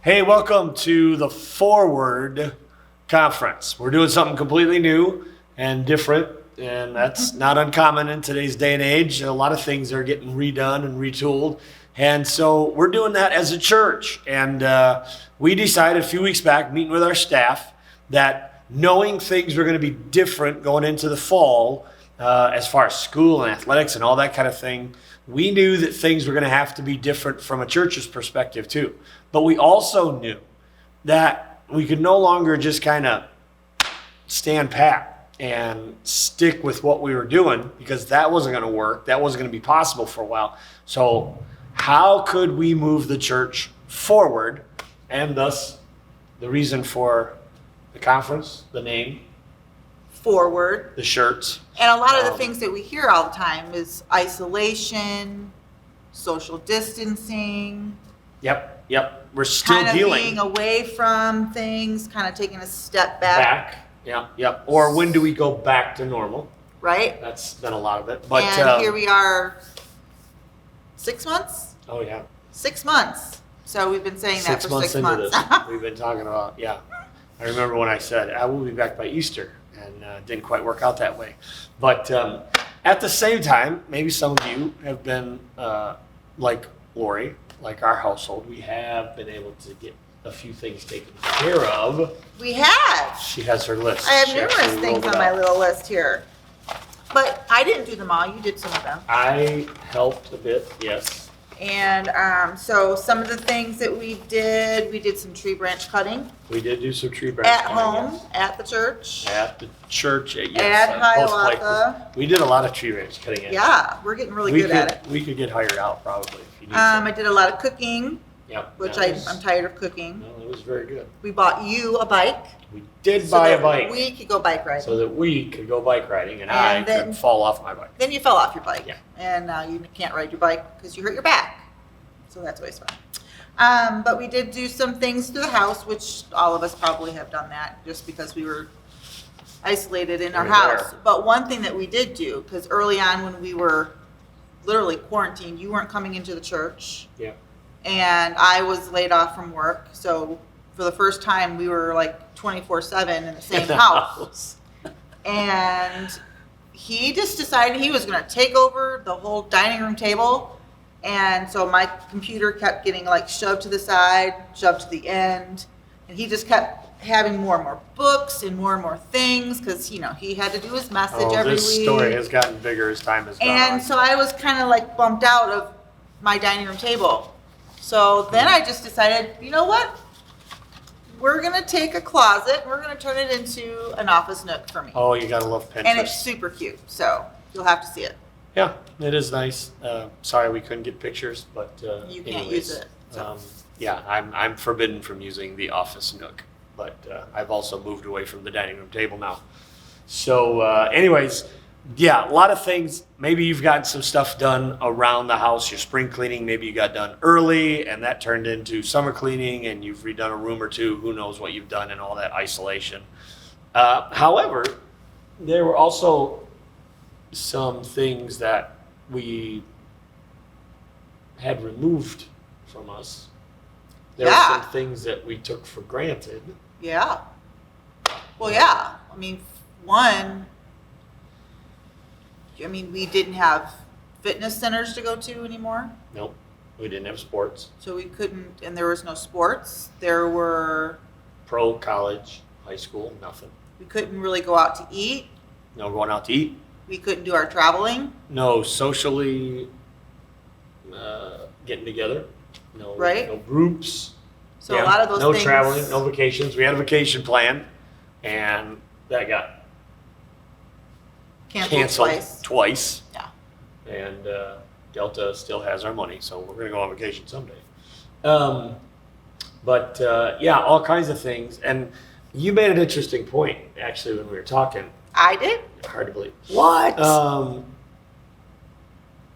Hey, welcome to the Forward Conference. We're doing something completely new and different, and that's not uncommon in today's day and age. A lot of things are getting redone and retooled, and so we're doing that as a church. And we decided a few weeks back, meeting with our staff, that knowing things were going to be different going into the fall, as far as school and athletics and all that kind of thing, we knew that things were going to have to be different from a church's perspective too. But we also knew that we could no longer just kind of stand pat and stick with what we were doing, because that wasn't going to work. That wasn't going to be possible for a while. So how could we move the church forward? And thus the reason for the conference, the name, Forward, the shirts. and a lot of the things that we hear all the time is isolation, social distancing, Yep. We're still kind of dealing. being away from things, kind of taking a step back. Yep. Or when do we go back to normal? Right? That's been a lot of it. But And here we are 6 months? Oh yeah. 6 months. So we've been saying that for 6 into months. this, we've been talking about, yeah. I remember when I said, I will be back by Easter, and didn't quite work out that way. But at the same time, maybe some of you have been like Lori, like our household. We have been able to get a few things taken care of. We have. She has her list. I have She numerous actually things rolled on it my out. little list here. But I didn't do them all. You did some of them. I helped a bit, yes. And so some of the things that we did some tree branch cutting We did do some tree branch at cutting, home, yes. at the church. At the church, yes. At both Hiawatha. places. We did a lot of tree branch cutting. Actually. Yeah, we're getting really good at it. We could get hired out probably if you need I did a lot of cooking, Yep. which that was- I'm tired of cooking. No, it was very good. We bought you a bike. We did so buy a that bike We could go bike riding. so that we could go bike riding, and And I then- could fall off my bike. Then you fell off your bike. Yeah. And now you can't ride your bike because you hurt your back. So that's always fun. But we did do some things to the house, which all of us probably have done that just because we were isolated in our We house. were. But one thing that we did do, because early on when we were literally quarantined, you weren't coming into the church. Yeah. And I was laid off from work. So for the first time, we were like 24/7 in the same house. And he just decided he was going to take over the whole dining room table. And so my computer kept getting like shoved to the side, shoved to the end. And he just kept having more and more books and more things because, you know, he had to do his message every This week. story has gotten bigger as time has gone on. And so I was kind of like bumped out of my dining room table. So then I just decided, you know what? We're going to take a closet. We're going to turn it into an office nook for me. Oh, you gotta love Pinterest. And it's super cute. So you'll have to see it. Yeah, it is nice. Sorry we couldn't get pictures, but You can't anyways, use it, so. Yeah, I'm forbidden from using the office nook, but I've also moved away from the dining room table now. So, anyways, yeah, a lot of things. Maybe you've gotten some stuff done around the house. Your spring cleaning, maybe you got done early, and that turned into summer cleaning, and you've redone a room or two. Who knows what you've done in all that isolation. However, there were also some things that we had removed from us. There were Yeah. some things that we took for granted. Yeah. Well, yeah. I mean, we didn't have fitness centers to go to anymore. Nope, we didn't have sports. So we couldn't, and there was no sports. There were, Pro, college, high school, nothing. we couldn't really go out to eat. No going out to eat. We couldn't do our traveling. No socially getting together. No, Right. no groups. So a lot of those no things. traveling, no vacations. We had a vacation plan, and that got Canceled twice. twice. Yeah. And Delta still has our money, so we're gonna go on vacation someday. But yeah, all kinds of things. And you made an interesting point actually when we were talking. I did. Hard to believe. What?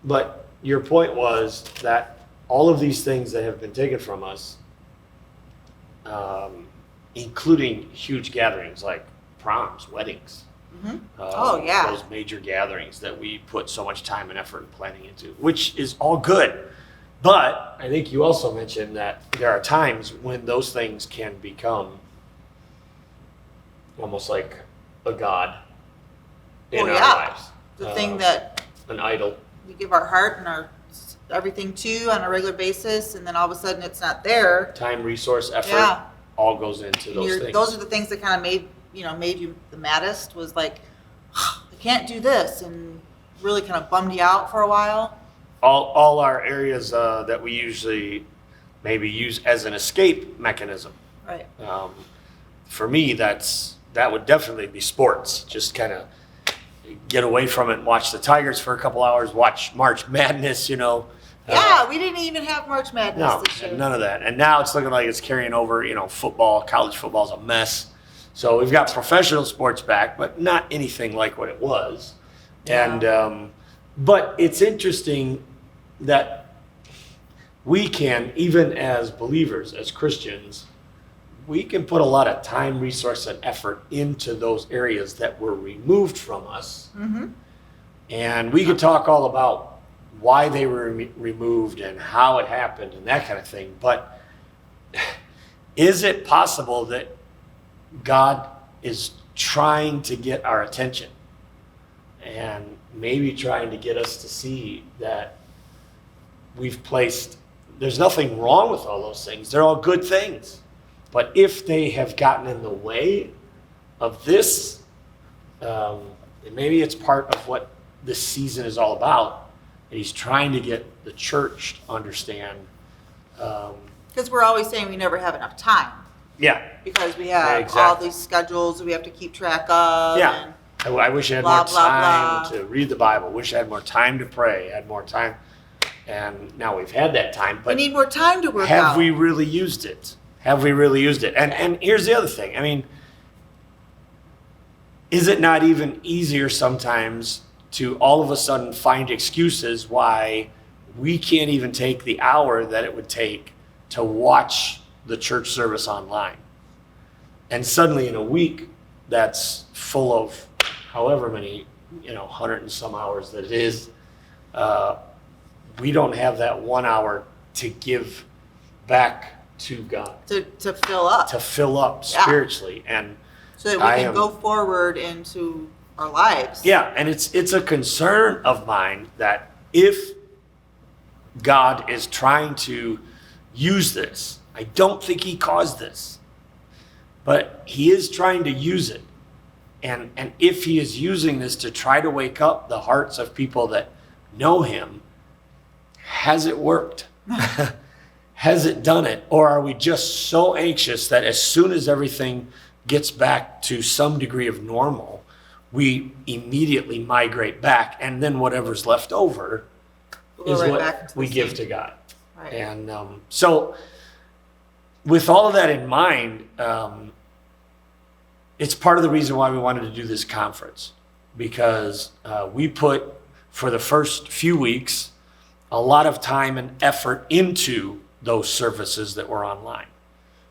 But your point was that all of these things that have been taken from us, including huge gatherings like proms, weddings. Mhm. Oh, yeah. Those major gatherings that we put so much time and effort and planning into, which is all good. But I think you also mentioned that there are times when those things can become almost like a god in our lives. The thing that an idol. We give our heart and our everything to on a regular basis, and then all of a sudden it's not there. Time, resource, effort, all goes into those things. Those are the things that kind of made you the maddest, was like, I can't do this, and really kind of bummed you out for a while. All our areas that we usually maybe use as an escape mechanism. Right. For me, that would definitely be sports. Just kind of get away from it and watch the Tigers for a couple hours, watch March Madness, we didn't even have March Madness this year. None of that. And now it's looking like it's carrying over, football, college football's a mess. So we've got professional sports back, but not anything like what it was. Yeah. And but it's interesting that we can, even as believers, as Christians, we can put a lot of time, resource, and effort into those areas that were removed from us. Mm-hmm. And we could talk all about why they were removed and how it happened and that kind of thing. But is it possible that God is trying to get our attention and maybe trying to get us to see that there's nothing wrong with all those things. They're all good things. But if they have gotten in the way of this, maybe it's part of what this season is all about. And he's trying to get the church to understand. Because we're always saying we never have enough time. Yeah. Because we have all these schedules that we have to keep track of. Yeah. I wish I had more time to read the Bible. Wish I had more time to pray. Had more time. And now we've had that time. But we need more time to work out. Have we really used it? Have we really used it? And here's the other thing. I mean, is it not even easier sometimes to all of a sudden find excuses why we can't even take the hour that it would take to watch the church service online? And suddenly in a week that's full of however many, 100 and some hours that it is, we don't have that 1 hour to give back to God. To fill up. To fill up spiritually. And so that we can go forward into our lives. Yeah, and it's a concern of mine that if God is trying to use this, I don't think he caused this, but he is trying to use it. And if he is using this to try to wake up the hearts of people that know him, has it worked? Has it done it? Or are we just so anxious that as soon as everything gets back to some degree of normal, we immediately migrate back, and then whatever's left over is what we give to God. Right. And so with all of that in mind, it's part of the reason why we wanted to do this conference, because we put, for the first few weeks, a lot of time and effort into those services that were online,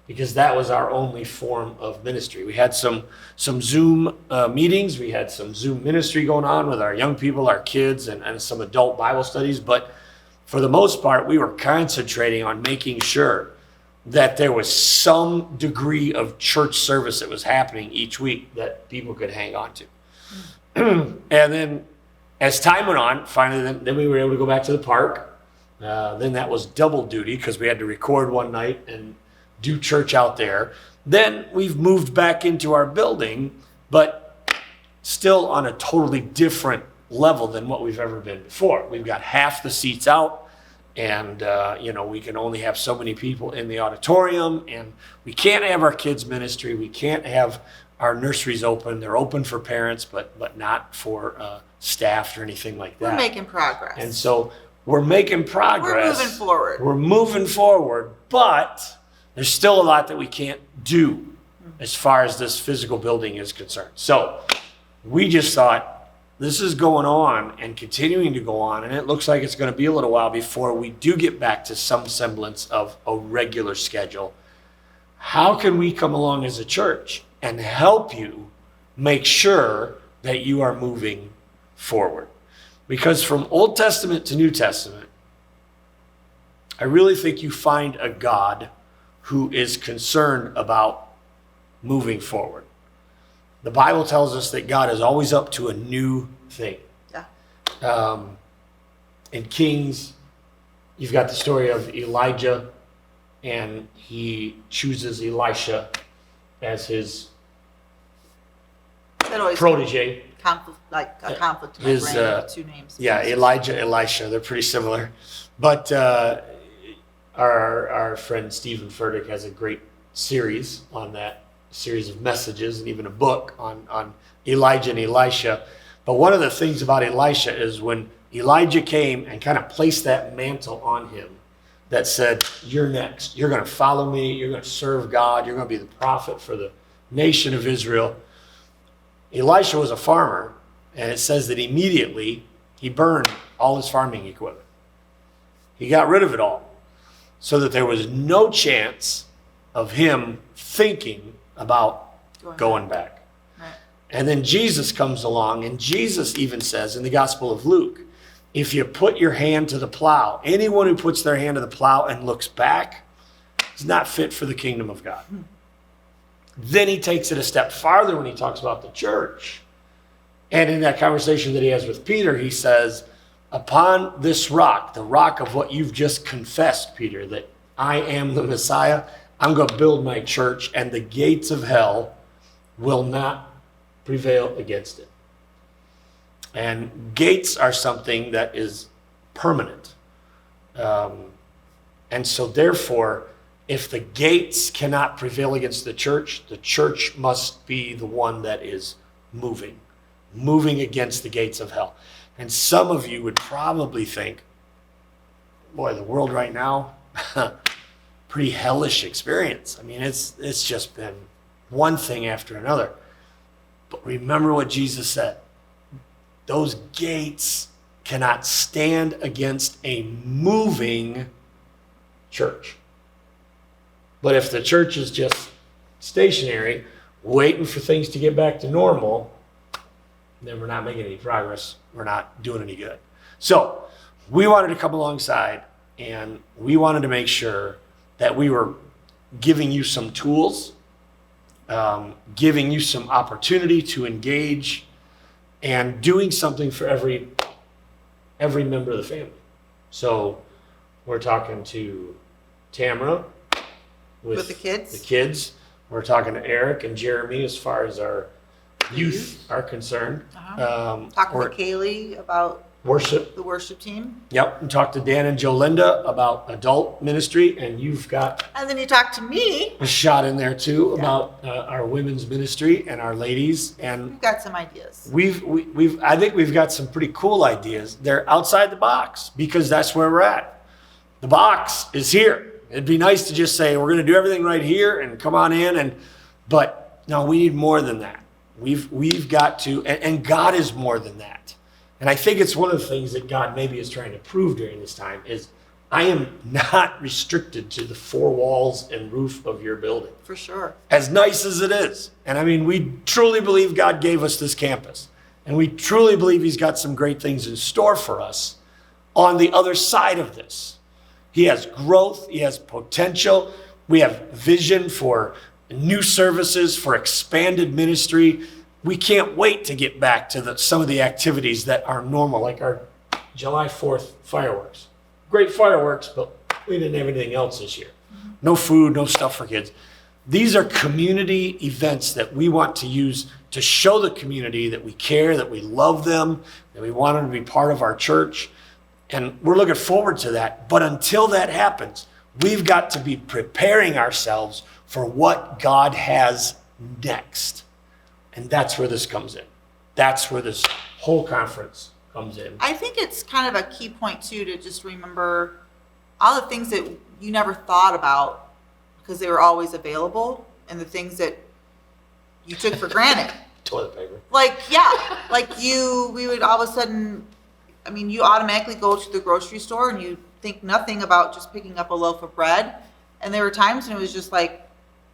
because that was our only form of ministry. We had some Zoom meetings, we had some Zoom ministry going on with our young people, our kids, and some adult Bible studies, but for the most part, we were concentrating on making sure that there was some degree of church service that was happening each week that people could hang on to. And then as time went on, finally, then we were able to go back to the park. Then that was double duty because we had to record one night and do church out there. Then we've moved back into our building, but still on a totally different level than what we've ever been before. We've got half the seats out, and we can only have so many people in the auditorium, and we can't have our kids ministry. We can't have our nurseries open. They're open for parents, but not for staff or anything like that. We're making progress. And so we're making progress. We're moving forward, but there's still a lot that we can't do as far as this physical building is concerned. So we just thought, this is going on and continuing to go on, and it looks like it's going to be a little while before we do get back to some semblance of a regular schedule. How can we come along as a church and help you make sure that you are moving forward? Because from Old Testament to New Testament, I really think you find a God who is concerned about moving forward. The Bible tells us that God is always up to a new thing. Yeah. In Kings, you've got the story of Elijah, and he chooses Elisha as his That always protege. conflict, like a conflict in my His, brain with two names. Yeah, Elijah, Elisha, they're pretty similar. But our friend Stephen Furtick has a great series on that, series of messages, and even a book on Elijah and Elisha. But one of the things about Elisha is when Elijah came and kind of placed that mantle on him that said, you're next. You're going to follow me. You're going to serve God. You're going to be the prophet for the nation of Israel. Elisha was a farmer, and it says that immediately he burned all his farming equipment. He got rid of it all so that there was no chance of him thinking about going back. Right. And then Jesus comes along, and Jesus even says in the Gospel of Luke, if you put your hand to the plow, anyone who puts their hand to the plow and looks back is not fit for the kingdom of God. Then he takes it a step farther when he talks about the church. And in that conversation that he has with Peter, he says, upon this rock, the rock of what you've just confessed, Peter, that I am the Messiah, I'm going to build my church, and the gates of hell will not prevail against it. And gates are something that is permanent. And so therefore, if the gates cannot prevail against the church must be the one that is moving against the gates of hell. And some of you would probably think, boy, the world right now, pretty hellish experience. I mean, it's just been one thing after another. But remember what Jesus said. Those gates cannot stand against a moving church. But if the church is just stationary, waiting for things to get back to normal, then we're not making any progress. We're not doing any good. So we wanted to come alongside, and we wanted to make sure that we were giving you some tools, giving you some opportunity to engage, and doing something for every member of the family. So we're talking to Tamara with the kids. The kids. We're talking to Eric and Jeremy as far as our youth are concerned. Talking to Kaylee about worship. The worship team. Yep. And talk to Dan and Jolinda about adult ministry, and you've got And then you talk to me. a shot in there too about our women's ministry and our ladies. And We've got some ideas. I think we've got some pretty cool ideas. They're outside the box because that's where we're at. The box is here. It'd be nice to just say we're going to do everything right here and come on in, but no, we need more than that. We've got to, and God is more than that. And I think it's one of the things that God maybe is trying to prove during this time is I am not restricted to the four walls and roof of your building. For sure. As nice as it is. And I mean, we truly believe God gave us this campus. And we truly believe he's got some great things in store for us on the other side of this. He has growth. He has potential. We have vision for new services, for expanded ministry. We can't wait to get back to some of the activities that are normal, like our July 4th fireworks. Great fireworks, but we didn't have anything else this year. No food, no stuff for kids. These are community events that we want to use to show the community that we care, that we love them, that we want them to be part of our church. And we're looking forward to that. But until that happens, we've got to be preparing ourselves for what God has next. And that's where this comes in. That's where this whole conference comes in. I think it's kind of a key point, too, to just remember all the things that you never thought about because they were always available and the things that you took for granted. Toilet paper. We would all of a sudden, I mean, you automatically go to the grocery store and you think nothing about just picking up a loaf of bread. And there were times when it was just like,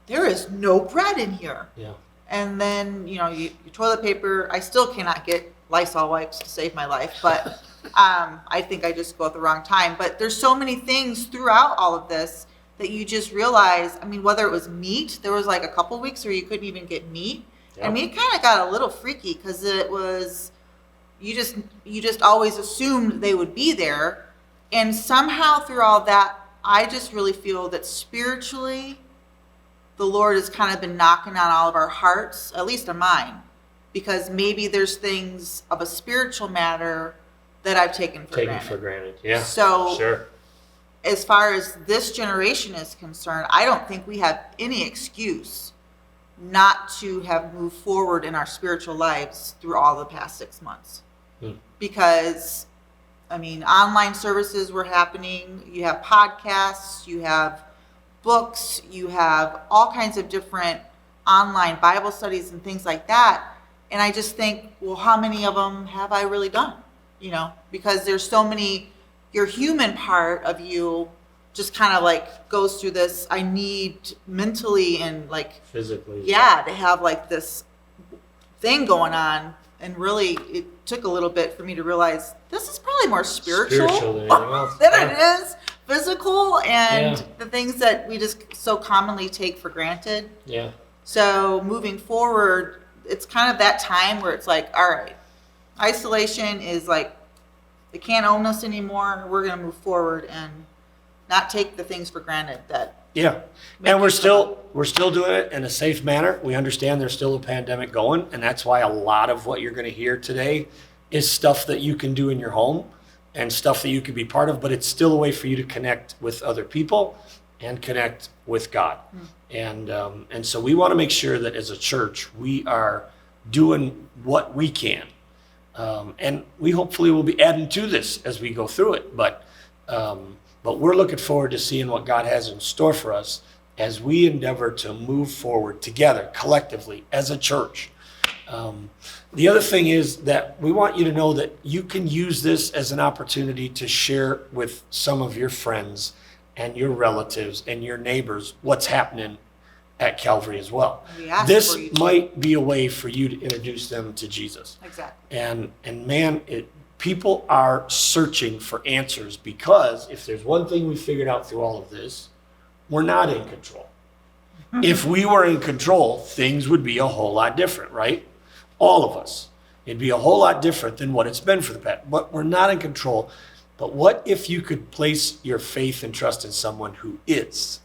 there is no bread in here. Yeah. And then, your toilet paper, I still cannot get Lysol wipes to save my life, but I think I just go at the wrong time. But there's so many things throughout all of this that you just realize. I mean, whether it was meat, there was like a couple weeks where you couldn't even get meat. Yep. And meat kind of got a little freaky because it was, you just always assumed they would be there. And somehow through all that, I just really feel that spiritually, the Lord has kind of been knocking on all of our hearts, at least on mine, because maybe there's things of a spiritual matter that I've taken for granted. Yeah. So sure. As far as this generation is concerned, I don't think we have any excuse not to have moved forward in our spiritual lives through all the past 6 months. Because, I mean, online services were happening. You have podcasts, you have books, you have all kinds of different online Bible studies and things like that. And I just think, well, how many of them have I really done? You know, because there's so many, your human part of you just kind of like goes through this, I need mentally and like physically. Yeah, to have like this thing going on. And really, it took a little bit for me to realize this is probably more spiritual than anything else. than it is physical and the things that we just so commonly take for granted. Yeah. So moving forward, it's kind of that time where it's like, all right, isolation is like, they can't own us anymore. We're going to move forward and not take the things for granted that. Yeah. And we're still doing it in a safe manner. We understand there's still a pandemic going, and that's why a lot of what you're going to hear today is stuff that you can do in your home and stuff that you can be part of, but it's still a way for you to connect with other people and connect with God. And so we want to make sure that as a church, we are doing what we can. And we hopefully will be adding to this as we go through it. But we're looking forward to seeing what God has in store for us as we endeavor to move forward together, collectively, as a church. The other thing is that we want you to know that you can use this as an opportunity to share with some of your friends and your relatives and your neighbors what's happening at Calvary as well. This might be a way for you to introduce them to Jesus. Exactly. And man, people are searching for answers, because if there's one thing we figured out through all of this, we're not in control. If we were in control, things would be a whole lot different, right? All of us. It'd be a whole lot different than what it's been for the past. But we're not in control. But what if you could place your faith and trust in someone who is?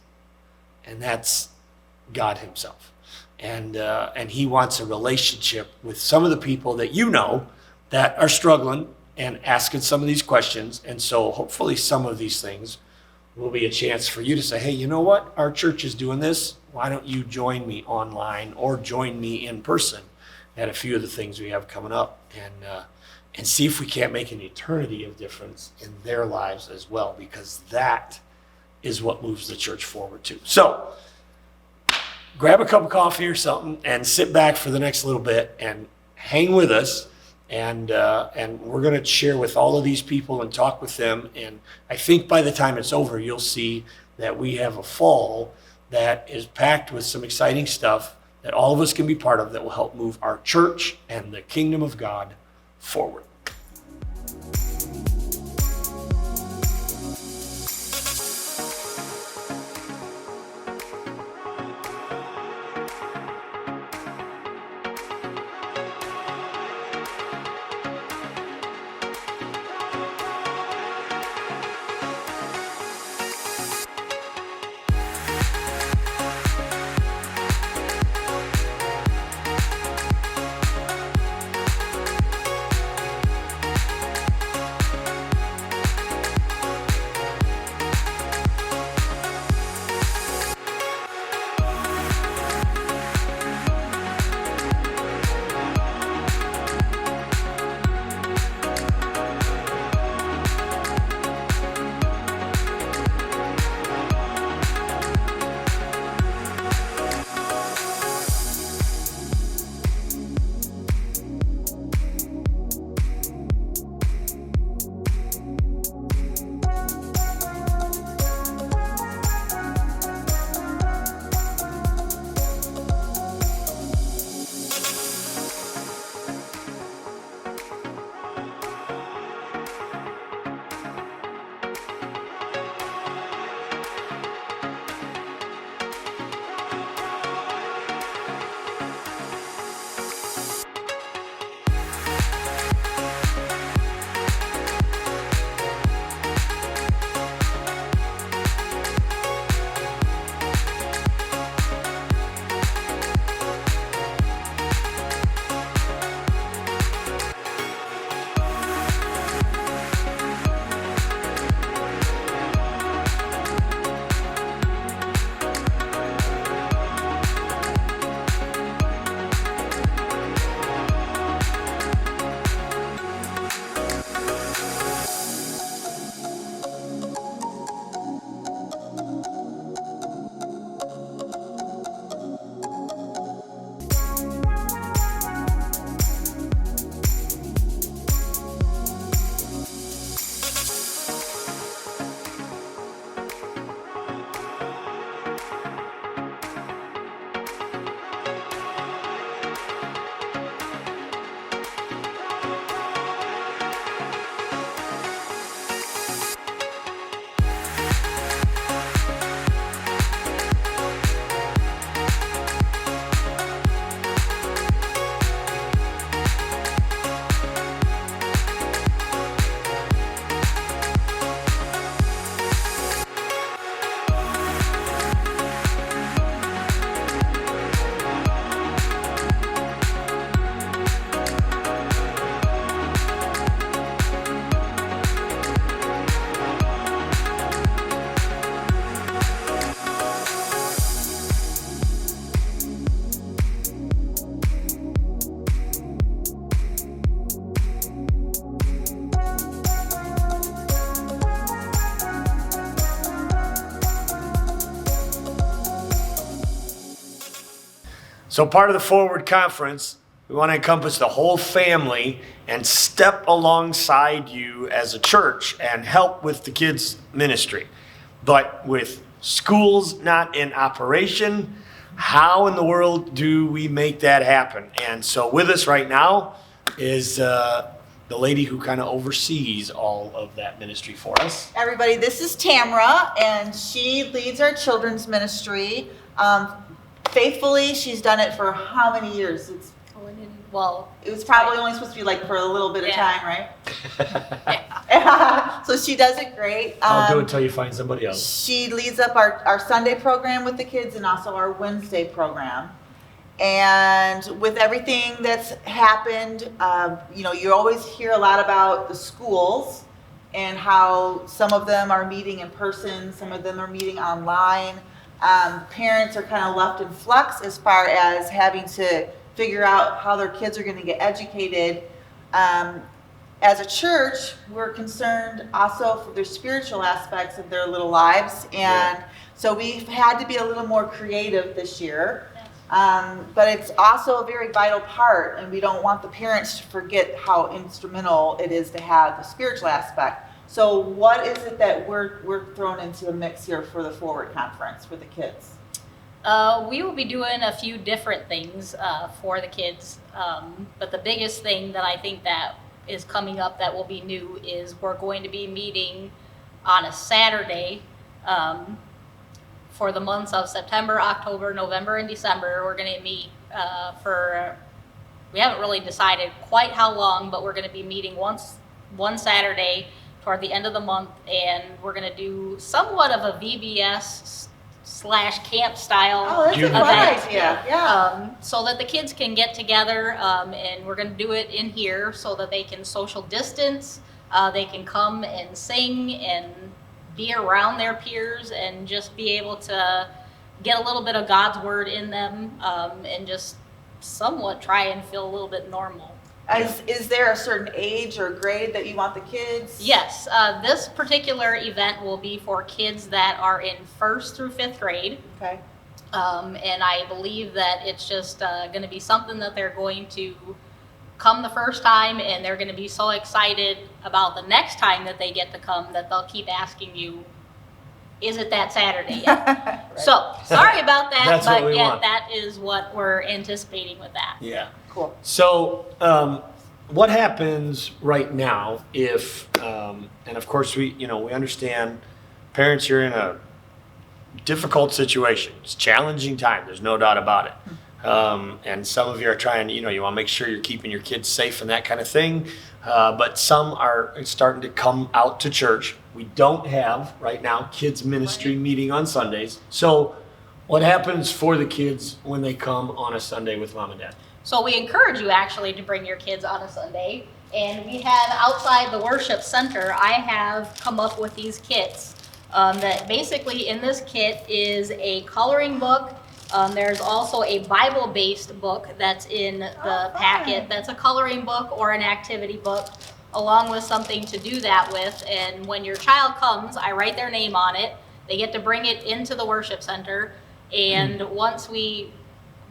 And that's God himself. And he wants a relationship with some of the people that you know that are struggling and asking some of these questions. And so hopefully some of these things will be a chance for you to say, hey, you know what? Our church is doing this. Why don't you join me online or join me in person at a few of the things we have coming up, and see if we can't make an eternity of difference in their lives as well, because that is what moves the church forward too. So grab a cup of coffee or something and sit back for the next little bit and hang with us. And we're going to share with all of these people and talk with them. And I think by the time it's over, you'll see that we have a fall that is packed with some exciting stuff that all of us can be part of, that will help move our church and the kingdom of God forward. So part of the Forward Conference, we want to encompass the whole family and step alongside you as a church and help with the kids' ministry. But with schools not in operation, how in the world do we make that happen? And so with us right now is the lady who kind of oversees all of that ministry for us. Everybody, this is Tamra, and she leads our children's ministry. Faithfully, she's done it for how many years? It was probably only supposed to be like for a little bit of time, right? So she does it great. I'll do it until you find somebody else. She leads up our Sunday program with the kids and also our Wednesday program. And with everything that's happened, you always hear a lot about the schools and how some of them are meeting in person, some of them are meeting online. Parents are kind of left in flux as far as having to figure out how their kids are going to get educated. As a church, we're concerned also for their spiritual aspects of their little lives. And so we've had to be a little more creative this year. But it's also a very vital part, and we don't want the parents to forget how instrumental it is to have the spiritual aspect. So what is it that we're thrown into the mix here for the Forward Conference for the kids? We will be doing a few different things for the kids, but the biggest thing that I think that is coming up that will be new is we're going to be meeting on a Saturday for the months of September, October, November, and December. We're going to meet we haven't really decided quite how long, but we're going to be meeting one Saturday toward the end of the month, and we're going to do somewhat of a VBS / camp style Oh, that's a event. fun idea. Yeah. So that the kids can get together, and we're going to do it in here so that they can social distance. They can come and sing and be around their peers and just be able to get a little bit of God's word in them, and just somewhat try and feel a little bit normal. Is there a certain age or grade that you want the kids? Yes, this particular event will be for kids that are in 1st through 5th grade. Okay. And I believe that it's just going to be something that they're going to come the first time, and they're going to be so excited about the next time that they get to come that they'll keep asking you, is it that Saturday yet? Right. So, sorry about that, That's what but we yeah, want. that is what we're anticipating with that. Yeah. Cool. So, what happens right now if, and of course we understand parents are in a difficult situation. It's a challenging time. There's no doubt about it. And some of you are trying, you want to make sure you're keeping your kids safe and that kind of thing. But some are starting to come out to church. We don't have right now kids ministry meeting on Sundays. So what happens for the kids when they come on a Sunday with mom and dad? So we encourage you actually to bring your kids on a Sunday. And we have outside the worship center, I have come up with these kits. That basically in this kit is a coloring book. There's also a Bible-based book that's in the packet. That's a coloring book or an activity book, along with something to do that with. And when your child comes, I write their name on it. They get to bring it into the worship center. And once we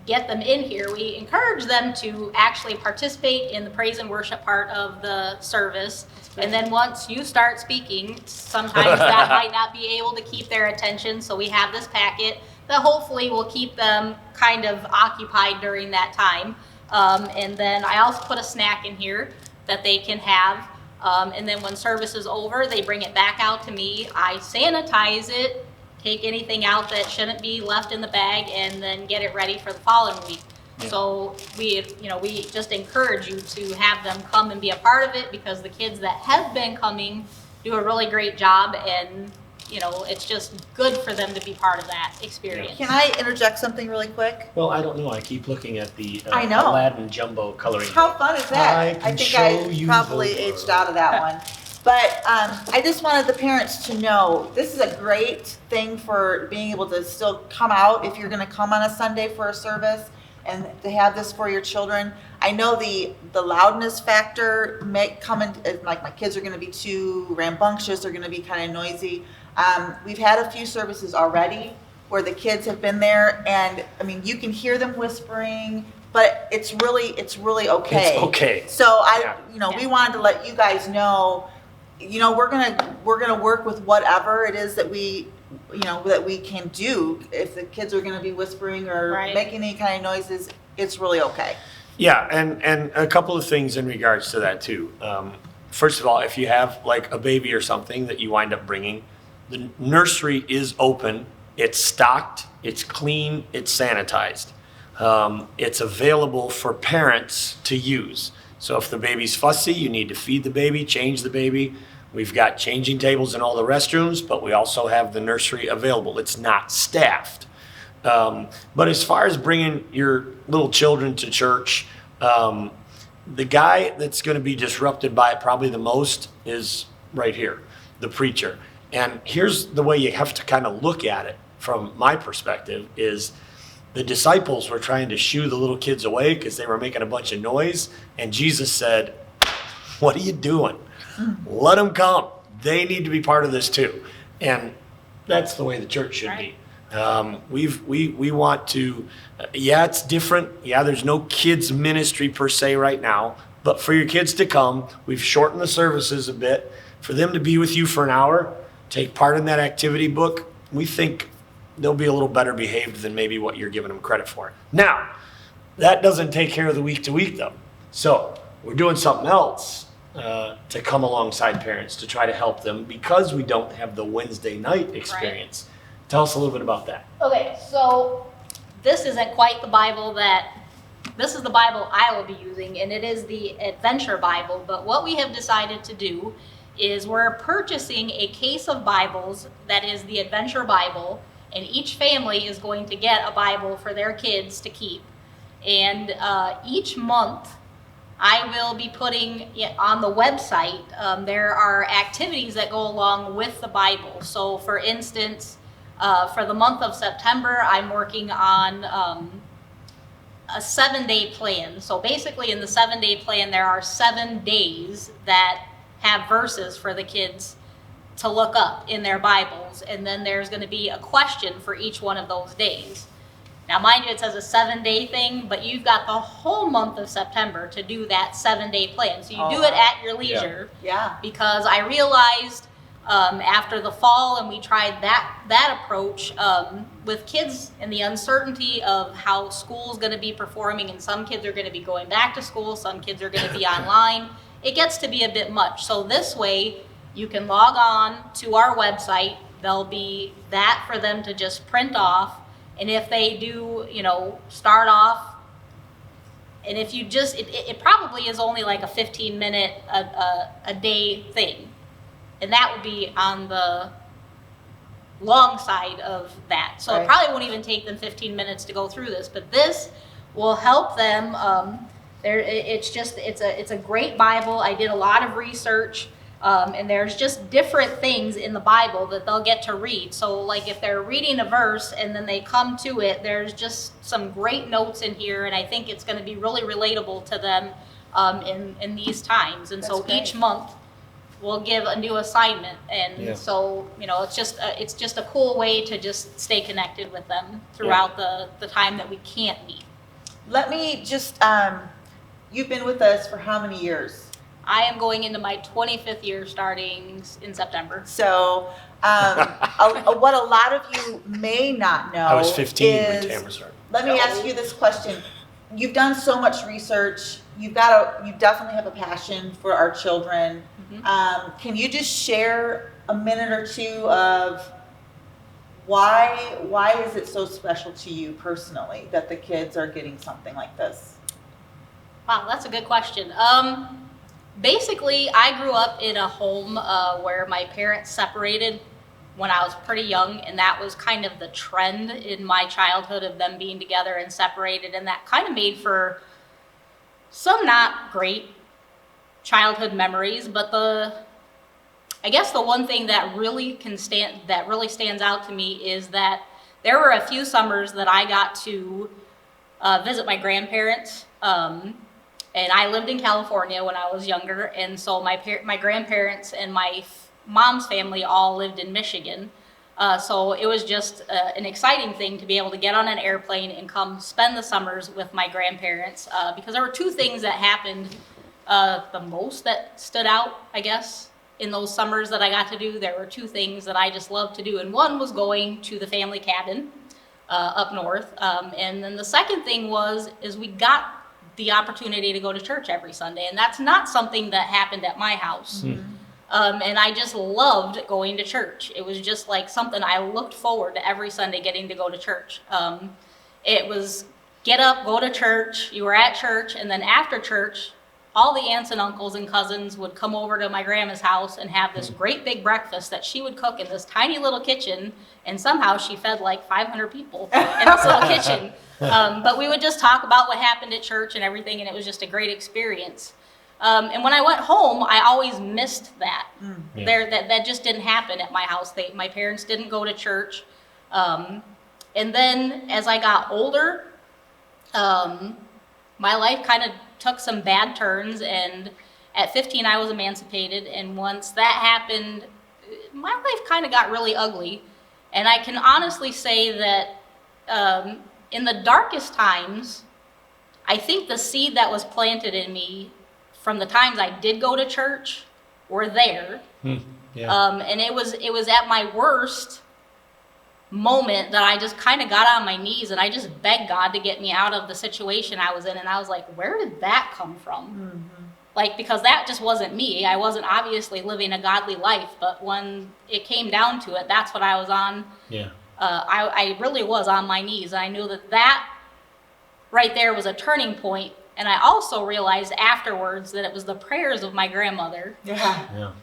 get them in here, we encourage them to actually participate in the praise and worship part of the service. And then once you start speaking, sometimes that might not be able to keep their attention. So we have this packet that hopefully will keep them kind of occupied during that time. And then I also put a snack in here that they can have. And then when service is over, they bring it back out to me. I sanitize it, take anything out that shouldn't be left in the bag, and then get it ready for the following week. Yeah. So we just encourage you to have them come and be a part of it, because the kids that have been coming do a really great job, and it's just good for them to be part of that experience. Can I interject something really quick? Well, I don't know. I keep looking at the I know. Aladdin Jumbo coloring book. How fun is that? I think show I you probably the aged out of that one. But I just wanted the parents to know this is a great thing for being able to still come out if you're going to come on a Sunday for a service, and to have this for your children. I know the loudness factor may come in, like my kids are going to be too rambunctious, they're going to be kind of noisy. We've had a few services already where the kids have been there, and I mean, you can hear them whispering, but it's really okay. It's okay. So Yeah. we wanted to let you guys know, we're gonna work with whatever it is that we can do. If the kids are gonna be whispering or Right. making any kind of noises, it's really okay. Yeah, and a couple of things in regards to that too. First of all, if you have like a baby or something that you wind up bringing, the nursery is open. It's stocked. It's clean. It's sanitized. It's available for parents to use. So if the baby's fussy, you need to feed the baby, change the baby. We've got changing tables in all the restrooms, but we also have the nursery available. It's not staffed. But as far as bringing your little children to church, the guy that's going to be disrupted by it probably the most is right here, the preacher. And here's the way you have to kind of look at it from my perspective is the disciples were trying to shoo the little kids away because they were making a bunch of noise. And Jesus said, what are you doing? Let them come. They need to be part of this too. And that's the way the church should be. We want to, it's different. Yeah, there's no kids ministry per se right now, but for your kids to come, we've shortened the services a bit. For them to be with you for an hour, take part in that activity book, we think they'll be a little better behaved than maybe what you're giving them credit for. Now, that doesn't take care of the week to week though. So we're doing something else to come alongside parents to try to help them because we don't have the Wednesday night experience. Right. Tell us a little bit about that. Okay, so this isn't quite the Bible this is the Bible I will be using, and it is the Adventure Bible. But what we have decided to do is we're purchasing a case of Bibles that is the Adventure Bible, and each family is going to get a Bible for their kids to keep. And each month, I will be putting it on the website. There are activities that go along with the Bible. So for instance, for the month of September, I'm working on a 7-day plan. So basically in the 7-day plan, there are 7 days that have verses for the kids to look up in their Bibles. And then there's going to be a question for each one of those days. Now, mind you, it says a 7-day thing, but you've got the whole month of September to do that 7-day plan. So you do it at your leisure. Yeah. Because I realized after the fall, and we tried that approach with kids and the uncertainty of how school's going to be performing, and some kids are going to be going back to school, some kids are going to be online. It gets to be a bit much. So this way, you can log on to our website. There'll be that for them to just print off. And if they do, start off, and if you just, it probably is only like a 15-minute a day thing. And that would be on the long side of that. So Right. It probably won't even take them 15 minutes to go through this, but this will help them. It's a great Bible. I did a lot of research. And there's just different things in the Bible that they'll get to read. So like if they're reading a verse and then they come to it, there's just some great notes in here. And I think it's going to be really relatable to them in these times. And That's so great. each month we'll give a new assignment. And so, it's just a cool way to just stay connected with them throughout the time that we can't meet. Let me just, you've been with us for how many years? I am going into my 25th year starting in September. So, what a lot of you may not know I was 15 when is, Tamara started. let me ask you this question. You've done so much research. You definitely have a passion for our children. Mm-hmm. Can you just share a minute or two of why is it so special to you personally that the kids are getting something like this? Wow, that's a good question. Basically, I grew up in a home where my parents separated when I was pretty young, and that was kind of the trend in my childhood of them being together and separated, and that kind of made for some not great childhood memories. But I guess the one thing that really stands out to me is that there were a few summers that I got to visit my grandparents. And I lived in California when I was younger, and so my grandparents and my mom's family all lived in Michigan. So it was just an exciting thing to be able to get on an airplane and come spend the summers with my grandparents, because there were two things that happened the most that stood out, I guess, in those summers that I got to do. There were two things that I just loved to do, and one was going to the family cabin up north, and then the second thing is we got the opportunity to go to church every Sunday, and that's not something that happened at my house. And I just loved going to church. It was just like something I looked forward to every Sunday, getting to go to church. It was get up, go to church, you were at church, and then after church, all the aunts and uncles and cousins would come over to my grandma's house and have this great big breakfast that she would cook in this tiny little kitchen, and somehow she fed like 500 people in this little kitchen. But we would just talk about what happened at church and everything, and it was just a great experience. And when I went home, I always missed that. That just didn't happen at my house. My parents didn't go to church. And then as I got older, my life kind of took some bad turns, and at 15 I was emancipated, and once that happened, my life kind of got really ugly. And I can honestly say that in the darkest times, I think the seed that was planted in me from the times I did go to church were there. And it was at my worst moment that I just kind of got on my knees and I just begged God to get me out of the situation I was in. And I was like, where did that come from? Like, because that just wasn't me. I wasn't obviously living a godly life, but when it came down to it, that's what I was on. I really was on my knees. And I knew that right there was a turning point. And I also realized afterwards that it was the prayers of my grandmother that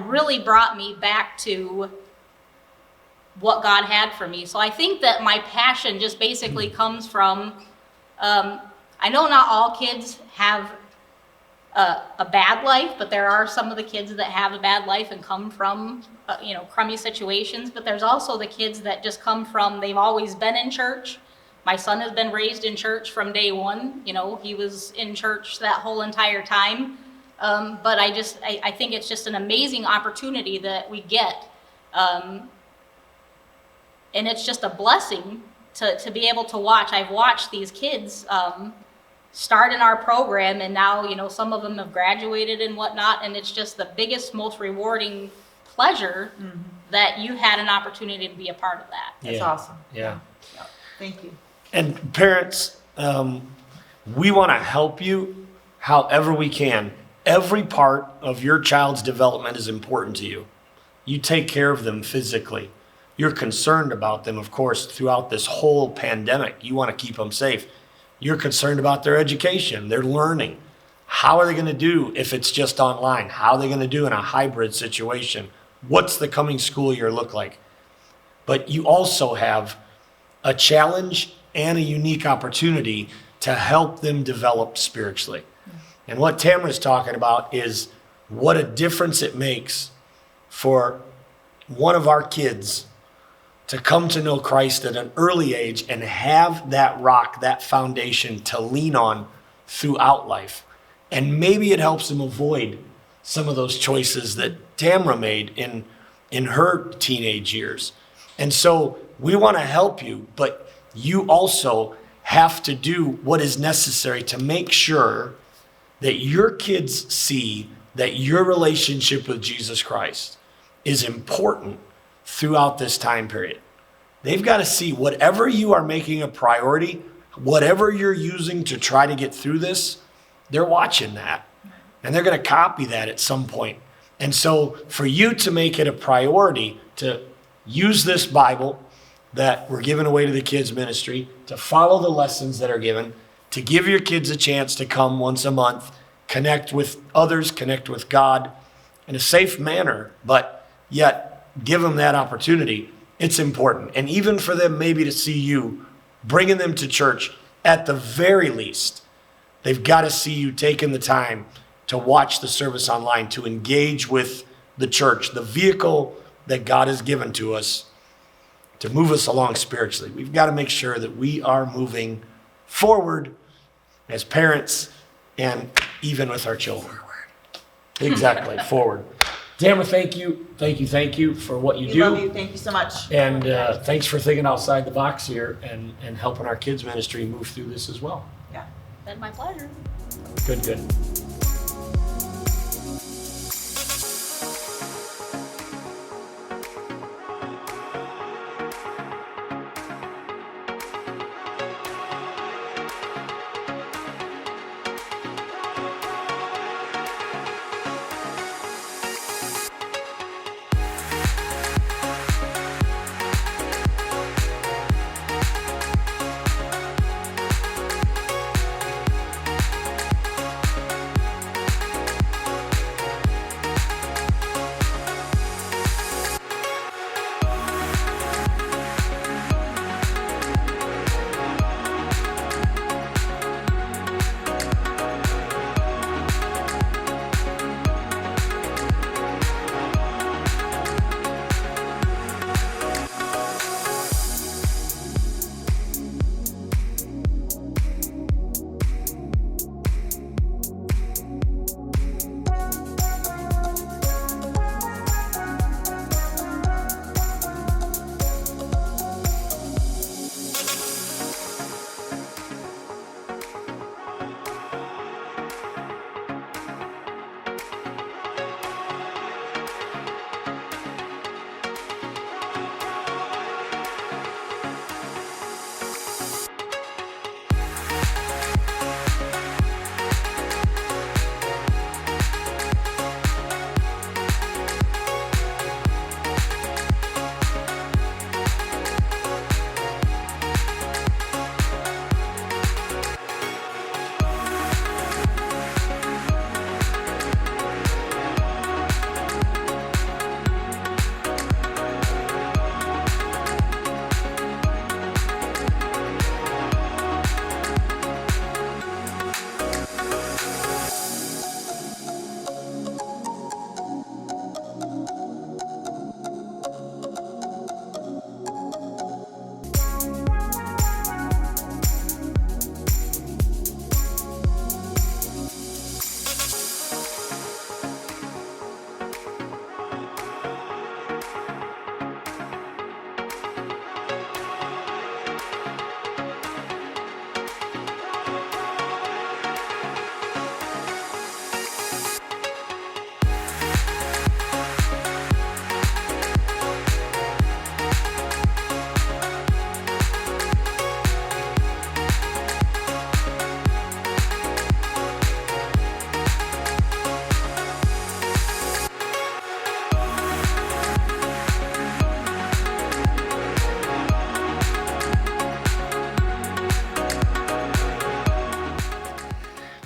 really brought me back to what God had for me. So I think that my passion just basically comes from, I know not all kids have a bad life, but there are some of the kids that have a bad life and come from, crummy situations. But there's also the kids that just come from, they've always been in church. My son has been raised in church from day one. He was in church that whole entire time. But I think it's just an amazing opportunity that we get. And it's just a blessing to be able to watch. I've watched these kids start in our program, and now, some of them have graduated and whatnot. And it's just the biggest, most rewarding pleasure that you had an opportunity to be a part of that. That's awesome. Yeah. Thank you. And parents, we want to help you however we can. Every part of your child's development is important to you. You take care of them physically. You're concerned about them, of course, throughout this whole pandemic. You want to keep them safe. You're concerned about their education, their learning. How are they going to do if it's just online? How are they going to do in a hybrid situation? What's the coming school year look like? But you also have a challenge and a unique opportunity to help them develop spiritually. And what Tamara's talking about is what a difference it makes for one of our kids to come to know Christ at an early age and have that rock, that foundation to lean on throughout life. And maybe it helps them avoid some of those choices that Tamara made in her teenage years. And so we want to help you, but you also have to do what is necessary to make sure that your kids see that your relationship with Jesus Christ is important throughout this time period. They've got to see whatever you are making a priority, whatever you're using to try to get through this, they're watching that. And they're going to copy that at some point. And so for you to make it a priority to use this Bible that we're giving away to the kids ministry, to follow the lessons that are given, to give your kids a chance to come once a month, connect with others, connect with God in a safe manner, but yet give them that opportunity. It's important. And even for them maybe to see you bringing them to church, at the very least, they've got to see you taking the time to watch the service online, to engage with the church, the vehicle that God has given to us to move us along spiritually. We've got to make sure that we are moving forward as parents and even with our children. Exactly, forward. Tamara, thank you for what you We do. love you. Thank you so much. And thanks for thinking outside the box here and helping our kids ministry move through this as well. Yeah. Been my pleasure. Good.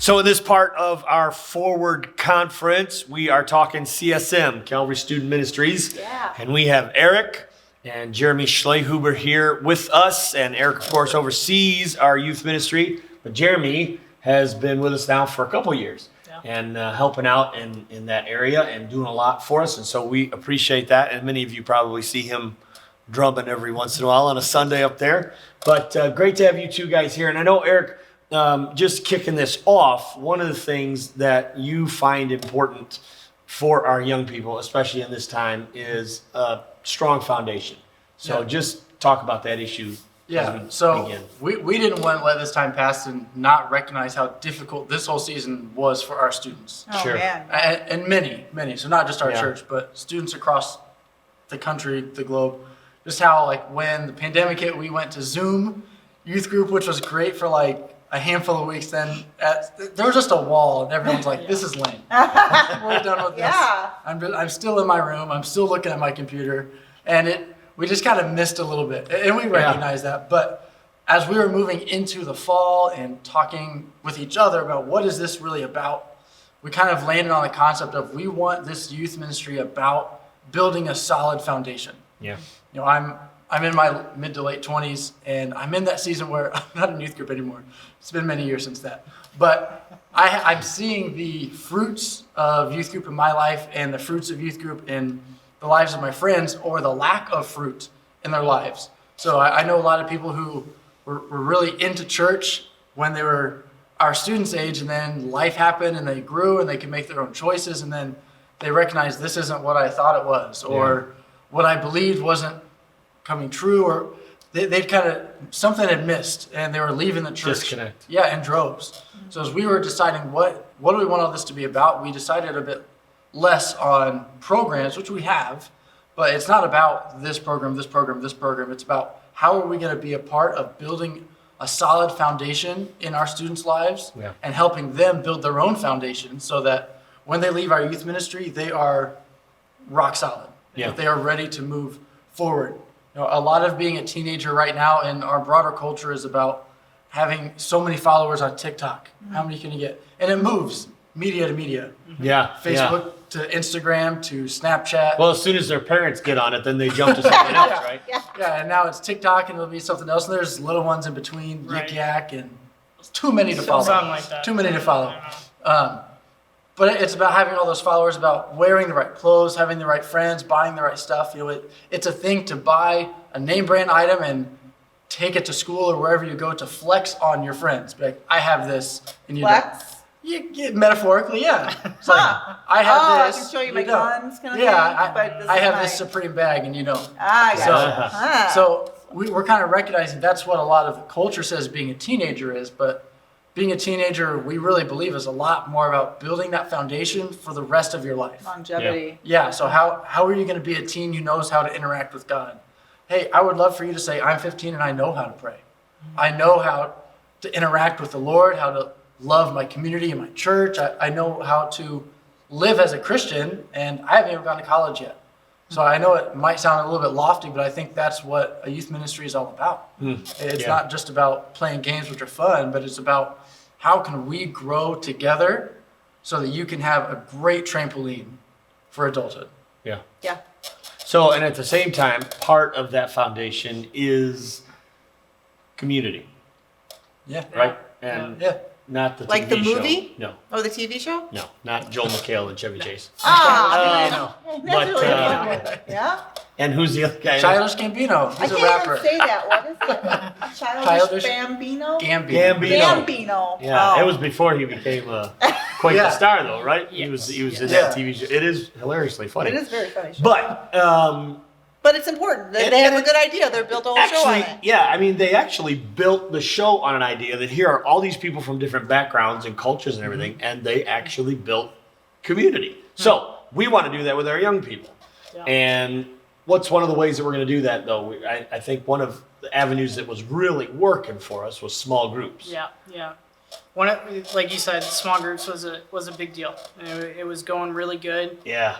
So in this part of our Forward Conference, we are talking CSM, Calvary Student Ministries. Yeah. And we have Eric and Jeremy Schlehuber here with us. And Eric, of course, oversees our youth ministry. But Jeremy has been with us now for a couple years and helping out in that area and doing a lot for us. And so we appreciate that. And many of you probably see him drumming every once in a while on a Sunday up there. But great to have you two guys here. And I know, Eric, just kicking this off, one of the things that you find important for our young people, especially in this time, is a strong foundation. So just talk about that issue. Yeah, so we didn't want to let this time pass and not recognize how difficult this whole season was for our students. Oh, Sure. man. And many, so not just our church, but students across the country, the globe. Just how, like, when the pandemic hit, we went to Zoom youth group, which was great for like a handful of weeks. Then there was just a wall, and everyone's like, "This is lame. We're done with this." Yeah. I'm still in my room. I'm still looking at my computer, and we just kind of missed a little bit, and we recognize that. But as we were moving into the fall and talking with each other about what is this really about, we kind of landed on the concept of we want this youth ministry about building a solid foundation. Yeah. You know, I'm in my mid to late 20s, and I'm in that season where I'm not in youth group anymore. It's been many years since that. But I'm seeing the fruits of youth group in my life and the fruits of youth group in the lives of my friends, or the lack of fruit in their lives. So I know a lot of people who were really into church when they were our students' age, and then life happened and they grew and they could make their own choices, and then they recognize this isn't what I thought it was, or what I believed wasn't coming true, or they'd kind of, something had missed, and they were leaving the church. Disconnect. Yeah, in droves. So as we were deciding what do we want all this to be about, we decided a bit less on programs, which we have, but it's not about this program, this program, this program. It's about how are we going to be a part of building a solid foundation in our students' lives and helping them build their own foundation so that when they leave our youth ministry, they are rock solid. That they are ready to move forward. You know, a lot of being a teenager right now in our broader culture is about having so many followers on TikTok. How many can you get? And it moves media to media. Yeah. Facebook to Instagram to Snapchat. Well, as soon as their parents get on it, then they jump to something else, right? Yeah, and now it's TikTok and it'll be something else. And there's little ones in between, Yik Yak, and too many to follow. Something like that. Too many to follow. But it's about having all those followers, about wearing the right clothes, having the right friends, buying the right stuff. You know, it's a thing to buy a name brand item and take it to school or wherever you go to flex on your friends. Be like, I have this, and you Flex? metaphorically, yeah. It's like, I have this. I can show you my don't. guns kind of thing. Yeah, But this I is have my... this Supreme bag, and you don't. I got you. So we're kind of recognizing that's what a lot of the culture says being a teenager is, but being a teenager, we really believe, is a lot more about building that foundation for the rest of your life. Longevity. Yeah, so how are you going to be a teen who knows how to interact with God? Hey, I would love for you to say, I'm 15 and I know how to pray. I know how to interact with the Lord, how to love my community and my church. I know how to live as a Christian, and I haven't even gone to college yet. So I know it might sound a little bit lofty, but I think that's what a youth ministry is all about. It's not just about playing games, which are fun, but it's about how can we grow together so that you can have a great trampoline for adulthood. Yeah. Yeah. So, and at the same time, part of that foundation is community, Yeah. right? And Yeah. not the Like TV the movie? show. No, Oh, the TV show? no, not Joel McHale and Chevy Chase. Ah, But, that's really good. Yeah? and who's the other guy? Childish Gambino. I He's a can't rapper. even say that. What is it? Childish Bambino? Gambino. Gambino. Yeah, Oh. it was before he became quite the star, though, right? He was in that TV show. It is hilariously funny. It is very funny. Show. But It's important. They have a good idea. They built a whole show on actually, it. yeah, I mean, they actually built the show on an idea that here are all these people from different backgrounds and cultures and everything, and they actually built community. So we want to do that with our young people. Yeah. And what's one of the ways that we're going to do that, though? I think one of the avenues that was really working for us was small groups. Yeah. Like you said, small groups was a big deal. It was going really good. Yeah.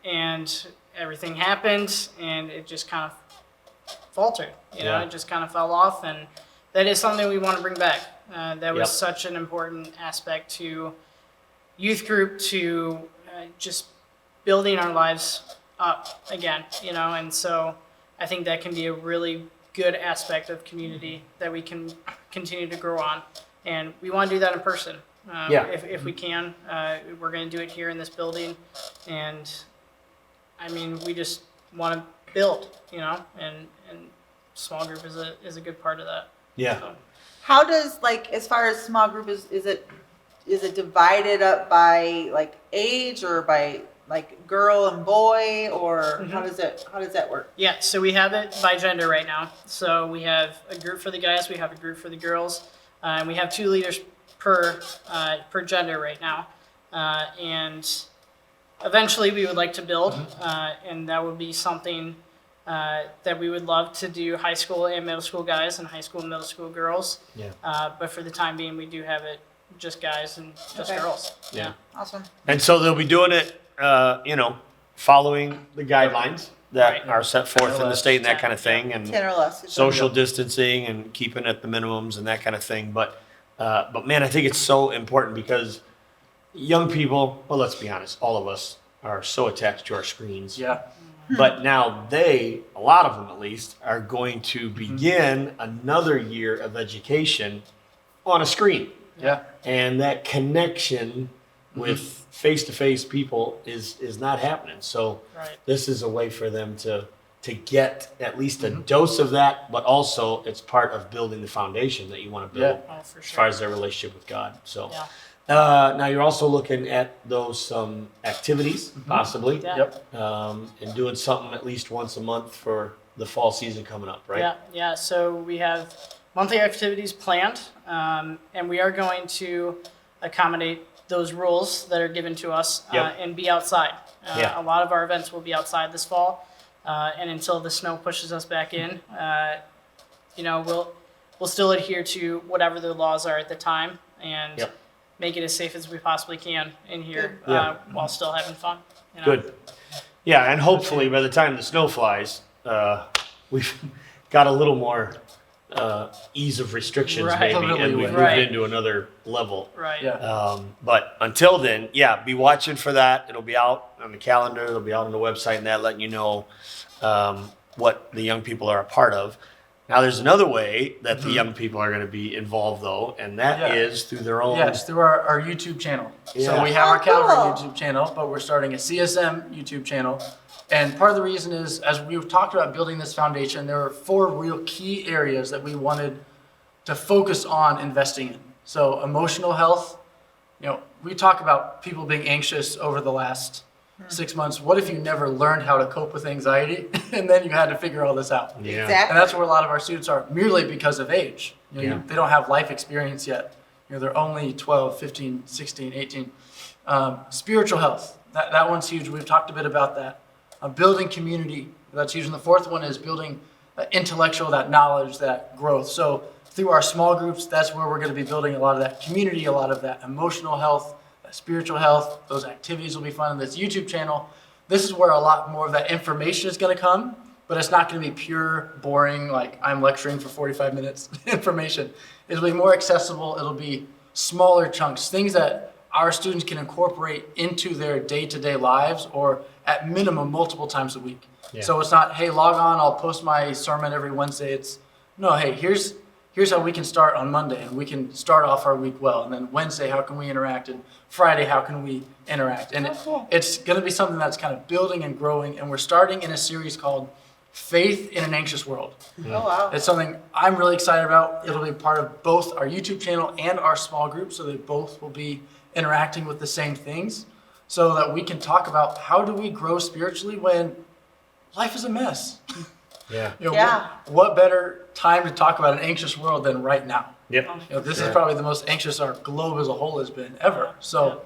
And everything happened, and it just kind of faltered. It just kind of fell off, and that is something we want to bring back. That was such an important aspect to youth group, to just building our lives up again. And so I think that can be a really good aspect of community that we can continue to grow on, and we want to do that in person. If we can, we're going to do it here in this building, and I mean, we just want to build, and small group is a good part of that. Yeah. So, How does, like, as far as small group, is it divided up by, like, age or by, like, girl and boy, or how does that work? yeah, so we have it by gender right now. So we have a group for the guys, we have a group for the girls, and we have 2 leaders per gender right now. And eventually we would like to build, and that would be something that we would love to do, high school and middle school guys and high school and middle school girls. Yeah. But for the time being, we do have it just guys and just Okay. girls. Yeah. Awesome. And so they'll be doing it, following the guidelines that are set forth in the state and that kind of thing, and 10 or less. social distancing and keeping at the minimums and that kind of thing. But man, I think it's so important because young people, well, let's be honest, all of us are so attached to our screens. Yeah. But now a lot of them at least, are going to begin another year of education on a screen. Yeah. And that connection with face-to-face people is not happening. So Right. this is a way for them to get at least a dose of that, but also it's part of building the foundation that you want to build Oh, for as sure. far as their relationship with God. So, Yeah. Now you're also looking at those activities, possibly, Yeah. Yep. and doing something at least once a month for the fall season coming up, right? Yeah. So we have monthly activities planned, and we are going to accommodate those rules that are given to us Yep. and be outside. Yeah. A lot of our events will be outside this fall, and until the snow pushes us back in, we'll still adhere to whatever the laws are at the time and Yep. make it as safe as we possibly can in here Good. Yeah. while still having fun. Good. Yeah, and hopefully by the time the snow flies, we've got a little more ease of restrictions, Right. maybe, and we've moved Right. into another level. Right. Yeah. But until then, be watching for that. It'll be out on the calendar. It'll be out on the website and that, letting you know what the young people are a part of. Now, there's another way that the young people are going to be involved, though, and that is through their own. Yes, through our YouTube channel. Yeah. So we have our Oh, Calvary cool. YouTube channel, but we're starting a CSM YouTube channel. And part of the reason is, as we've talked about building this foundation, there are 4 real key areas that we wanted to focus on investing in. So emotional health. We talk about people being anxious over the last 6 months. What if you never learned how to cope with anxiety and then you had to figure all this out? Yeah. Exactly. And that's where a lot of our students are, merely because of age. Yeah. They don't have life experience yet. They're only 12, 15, 16, 18. Spiritual health, that one's huge. We've talked a bit about that. Building community, that's huge. And the 4th one is building intellectual, that knowledge, that growth. So through our small groups, that's where we're going to be building a lot of that community, a lot of that emotional health, that spiritual health. Those activities will be fun. On this YouTube channel, this is where a lot more of that information is going to come, but it's not going to be pure, boring, like I'm lecturing for 45 minutes information. It'll be more accessible. It'll be smaller chunks, things that our students can incorporate into their day-to-day lives, or at minimum multiple times a week. Yeah. So it's not, hey, log on, I'll post my sermon every Wednesday. It's, no, hey, here's how we can start on Monday, and we can start off our week well. And then Wednesday, how can we interact? And Friday, how can we interact? And it's going to be something that's kind of building and growing. And we're starting in a series called Faith in an Anxious World. Oh, wow. It's something I'm really excited about. It'll be part of both our YouTube channel and our small group, so they both will be interacting with the same things, so that we can talk about how do we grow spiritually when life is a mess. Yeah. Yeah. What better time to talk about an anxious world than right now? Yep. This Sure. is probably the most anxious our globe as a whole has been ever. So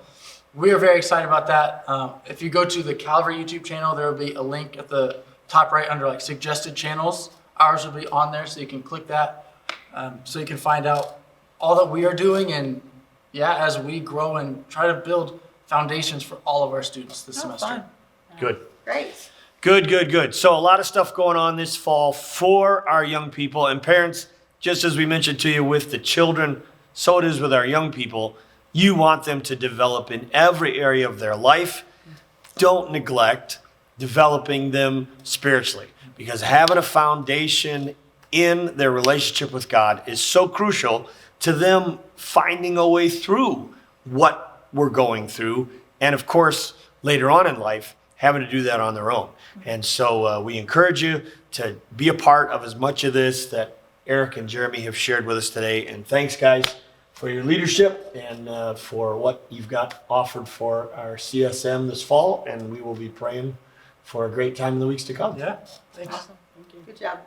we are very excited about that. If you go to the Calvary YouTube channel, there will be a link at the top right under like suggested channels. Ours will be on there, so you can click that, so you can find out all that we are doing, and as we grow and try to build foundations for all of our students this semester. Fun. Good. Great. Good. So a lot of stuff going on this fall for our young people and parents. Just as we mentioned to you with the children, so it is with our young people. You want them to develop in every area of their life. Don't neglect developing them spiritually, because having a foundation in their relationship with God is so crucial to them finding a way through what we're going through. And of course, later on in life, having to do that on their own. And so we encourage you to be a part of as much of this that Eric and Jeremy have shared with us today. And thanks, guys, for your leadership and for what you've got offered for our CSM this fall. And we will be praying for a great time in the weeks to come. Yeah, thanks. Awesome. Thank you. Good job.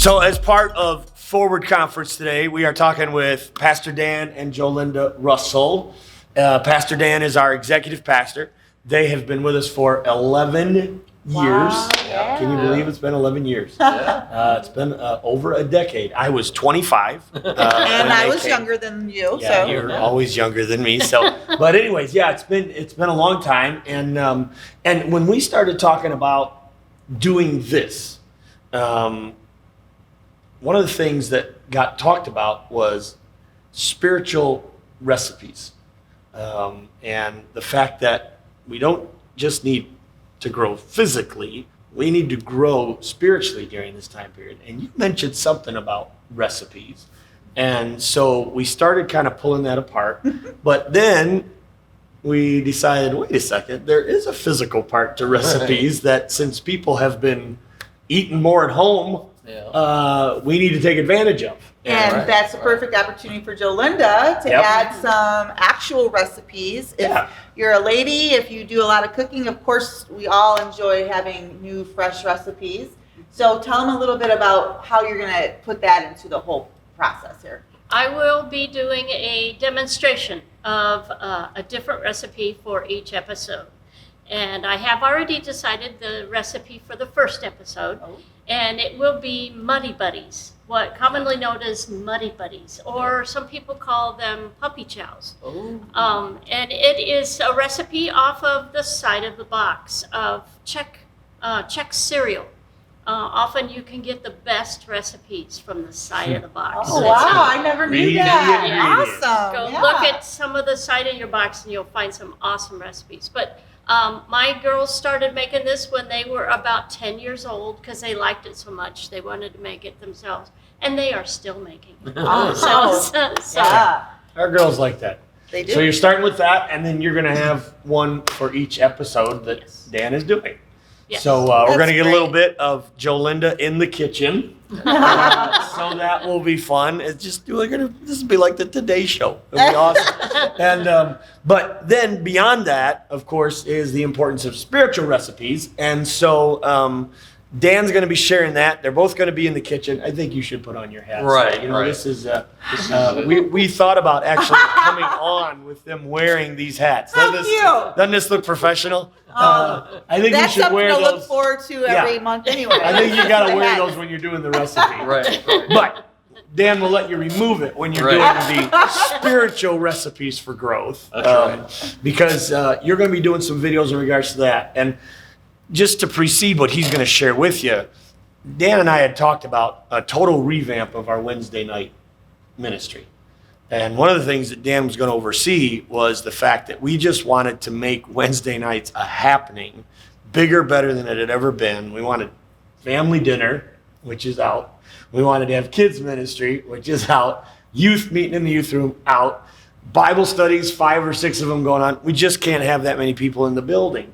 So as part of Forward Conference today, we are talking with Pastor Dan and Jolinda Russell. Pastor Dan is our executive pastor. They have been with us for 11 years. Yeah. Can you believe it's been 11 years? It's been over a decade. I was 25. And I was younger than you, Yeah, so. you're always younger than me. So, but anyways, yeah, it's been a long time. And when we started talking about doing this, one of the things that got talked about was spiritual recipes, and the fact that we don't just need to grow physically, we need to grow spiritually during this time period. And you mentioned something about recipes. And so we started kind of pulling that apart. But then we decided, wait a second, there is a physical part to recipes that since people have been eating more at home, we need to take advantage of. And that's a perfect opportunity for Jolinda to add some actual recipes. If you're a lady, if you do a lot of cooking, of course, we all enjoy having new, fresh recipes. So tell them a little bit about how you're going to put that into the whole process here. I will be doing a demonstration of a different recipe for each episode. And I have already decided the recipe for the first episode. And it will be Muddy Buddies, what commonly known as Muddy Buddies, or some people call them puppy chows. And it is a recipe off of the side of the box of Czech cereal. Often you can get the best recipes from the side of the box. Oh, wow, I never knew that. Awesome. Go look at some of the side of your box and you'll find some awesome recipes. But my girls started making this when they were about 10 years old because they liked it so much. They wanted to make it themselves. And they are still making it. Our girls like that. They do. So you're starting with that, and then you're going to have one for each episode that Dan is doing. Yes. So we're going to get a little great. bit of Jolinda in the kitchen. So that will be fun. It's just this will be like the Today Show. It'll be awesome. And but then beyond that, of course, is the importance of spiritual recipes. And so Dan's going to be sharing that. They're both going to be in the kitchen. I think you should put on your hat. Right. So, this is we thought about actually coming on with them wearing these hats. Doesn't this look professional? I think you That's should something wear to those. look forward to every month anyway. I think you got to wear those when you're doing the recipe. Right. But Dan will let you remove it when you're doing the spiritual recipes for growth. That's right. Because you're going to be doing some videos in regards to that. And just to precede what he's going to share with you, Dan and I had talked about a total revamp of our Wednesday night ministry. And one of the things that Dan was going to oversee was the fact that we just wanted to make Wednesday nights a happening, bigger, better than it had ever been. We wanted family dinner, which is out. We wanted to have kids ministry, which is out. Youth meeting in the youth room, out. Bible studies, 5 or 6 of them going on. We just can't have that many people in the building.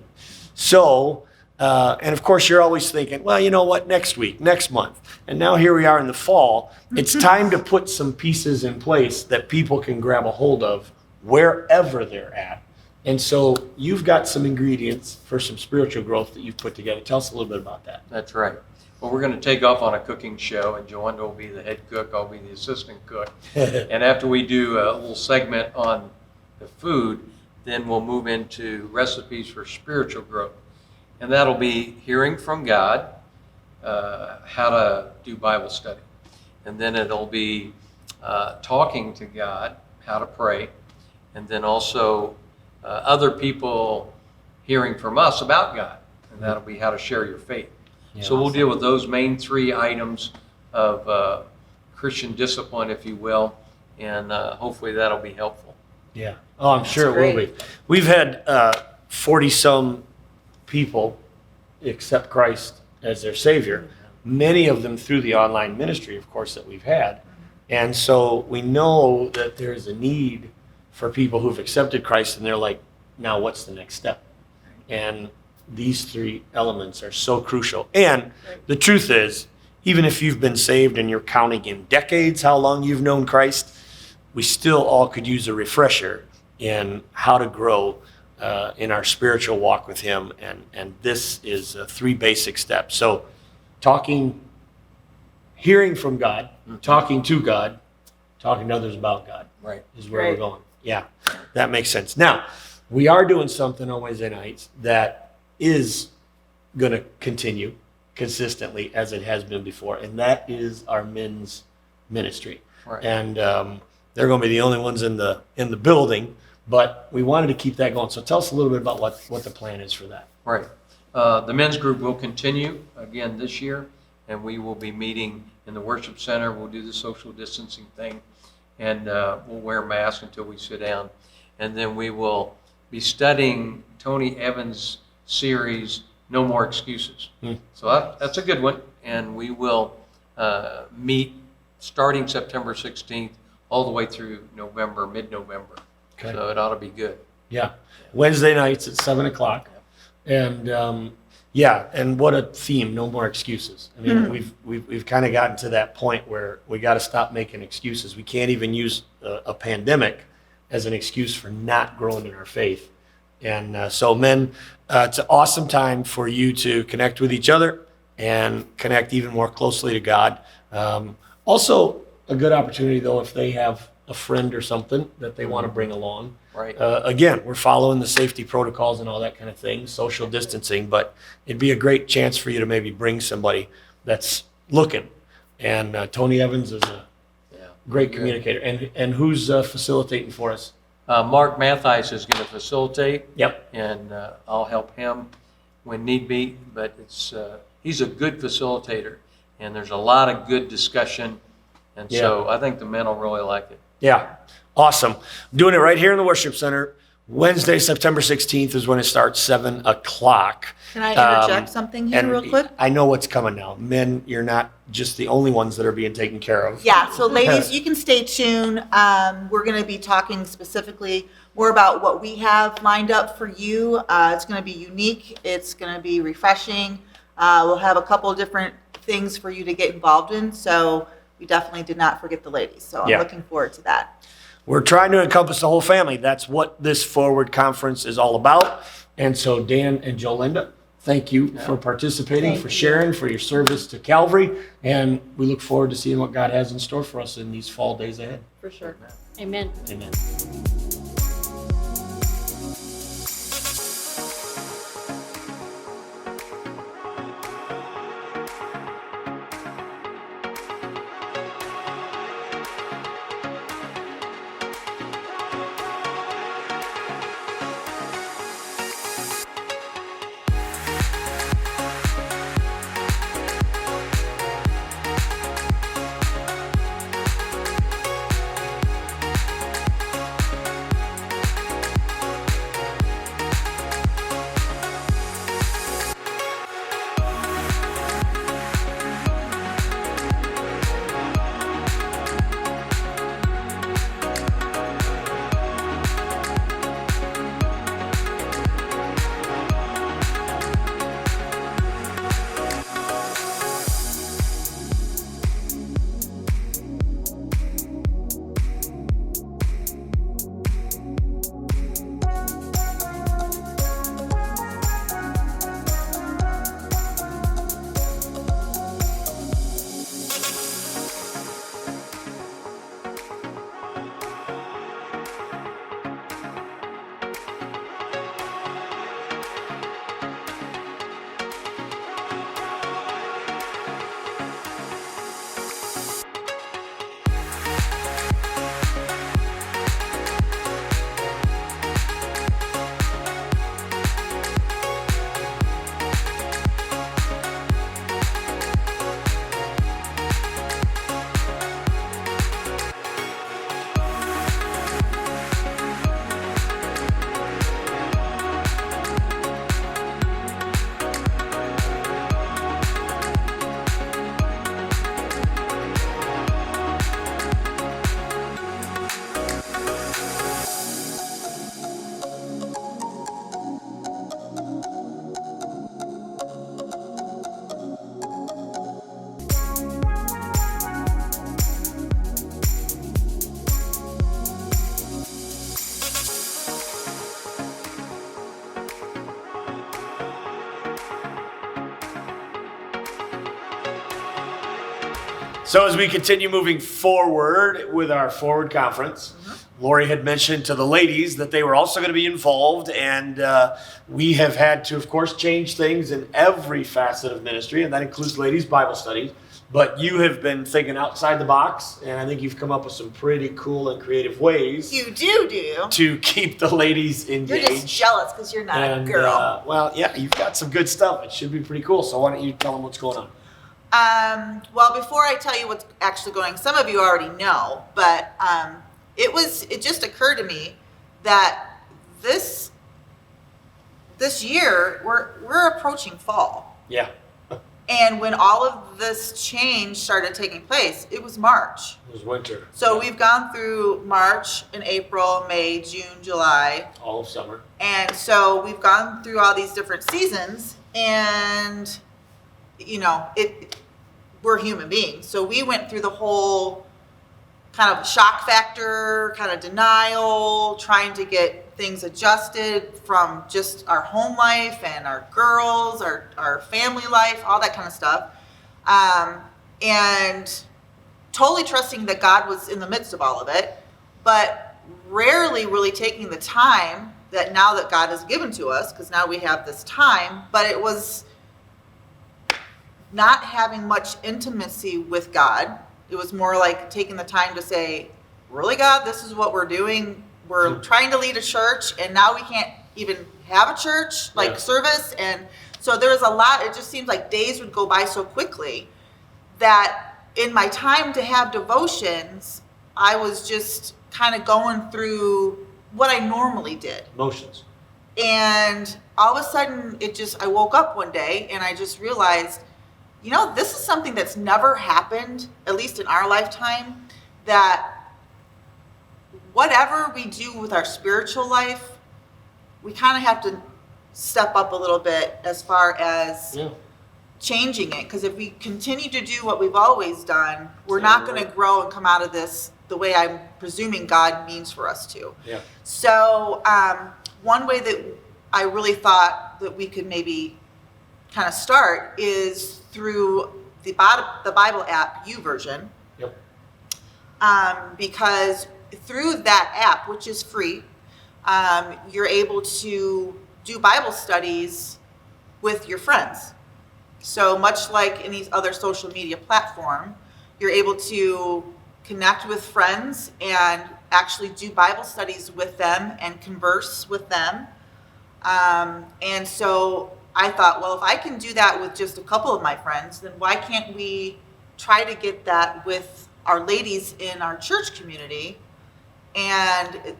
So, and of course, you're always thinking, well, you know what, next week, next month. And now here we are in the fall. It's time to put some pieces in place that people can grab a hold of wherever they're at. And so you've got some ingredients for some spiritual growth that you've put together. Tell us a little bit about that. That's right. Well, we're going to take off on a cooking show, and Joanda will be the head cook. I'll be the assistant cook. And after we do a little segment on the food, then we'll move into recipes for spiritual growth. And that'll be hearing from God, how to do Bible study. And then it'll be talking to God, how to pray. And then also other people hearing from us about God. And that'll be how to share your faith. Yeah, so we'll deal with those main 3 items of Christian discipline, if you will. And hopefully that'll be helpful. Yeah. Oh, I'm sure it will be. We've had 40-some people accept Christ as their Savior, many of them through the online ministry, of course, that we've had. And so we know that there's a need for people who've accepted Christ, and they're like, now what's the next step? And these 3 elements are so crucial. And the truth is, even if you've been saved and you're counting in decades how long you've known Christ, we still all could use a refresher in how to grow in our spiritual walk with Him. And this is 3 basic steps. So hearing from God, talking to God, talking to others about God, Right. is where we're going. Yeah, that makes sense. Now, we are doing something on Wednesday nights that is going to continue consistently as it has been before, and that is our men's ministry. Right. And they're going to be the only ones in the building, but we wanted to keep that going. So tell us a little bit about what the plan is for that. Right. The men's group will continue again this year, and we will be meeting in the worship center. We'll do the social distancing thing, and we'll wear masks until we sit down. And then we will be studying Tony Evans' series, No More Excuses. So that's a good one. And we will meet starting September 16th all the way through November, mid-November. Okay. So it ought to be good. Yeah. Wednesday nights at 7 o'clock. And and what a theme, no more excuses. I mean, we've kind of gotten to that point where we got to stop making excuses. We can't even use a pandemic as an excuse for not growing in our faith. And so men, it's an awesome time for you to connect with each other and connect even more closely to God. Also a good opportunity though, if they have a friend or something that they want to bring along. Right. Again, we're following the safety protocols and all that kind of thing, social distancing, but it'd be a great chance for you to maybe bring somebody that's looking. And Tony Evans is a great communicator. And who's facilitating for us? Mark Matthijs is going to facilitate. Yep. And I'll help him when need be. But he's a good facilitator, and there's a lot of good discussion. And so I think the men will really like it. Yeah. Awesome. Doing it right here in the worship center. Wednesday, September 16th is when it starts, 7 o'clock. Can I interject something here real quick? I know what's coming now. Men, you're not just the only ones that are being taken care of. Yeah, so ladies, you can stay tuned. We're going to be talking specifically more about what we have lined up for you. It's going to be unique. It's going to be refreshing. We'll have a couple of different things for you to get involved in. So we definitely did not forget the ladies. So I'm looking forward to that. We're trying to encompass the whole family. That's what this Forward Conference is all about. And so Dan and Jolinda, thank you for participating, for sharing, for your service to Calvary. And we look forward to seeing what God has in store for us in these fall days ahead. For sure. Amen. Amen. So as we continue moving forward with our Forward Conference, Lori had mentioned to the ladies that they were also going to be involved, and we have had to, of course, change things in every facet of ministry, and that includes ladies' Bible studies. But you have been thinking outside the box, and I think you've come up with some pretty cool and creative ways. You do. To keep the ladies engaged. You're just jealous because you're not a girl. Well, yeah, you've got some good stuff. It should be pretty cool. So why don't you tell them what's going on? Well, before I tell you what's actually going, some of you already know, but it just occurred to me that this year we're approaching fall. Yeah. And when all of this change started taking place, it was March. It was winter. So we've gone through March and April, May, June, July. All of summer. And so we've gone through all these different seasons, and we're human beings. So we went through the whole kind of shock factor, kind of denial, trying to get things adjusted from just our home life and our girls, our family life, all that kind of stuff. And totally trusting that God was in the midst of all of it, but rarely really taking the time that now that God has given to us, because now we have this time, but it was not having much intimacy with God. It was more like taking the time to say, really, God, this is what we're doing. We're trying to lead a church, and now we can't even have a church, service. And so there was a lot. It just seems like days would go by so quickly that in my time to have devotions, I was just kind of going through what I normally did. Motions. And all of a sudden, I woke up one day and I just realized, this is something that's never happened, at least in our lifetime, that whatever we do with our spiritual life, we kind of have to step up a little bit as far as changing it. Because if we continue to do what we've always done, we're not going to grow and come out of this the way I'm presuming God means for us to. Yeah. So one way that I really thought that we could maybe kind of start is through the Bible app, YouVersion. Yep. Because through that app, which is free, you're able to do Bible studies with your friends. So much like any other social media platform, you're able to connect with friends and actually do Bible studies with them and converse with them. And so I thought, well, if I can do that with just a couple of my friends, then why can't we try to get that with our ladies in our church community? And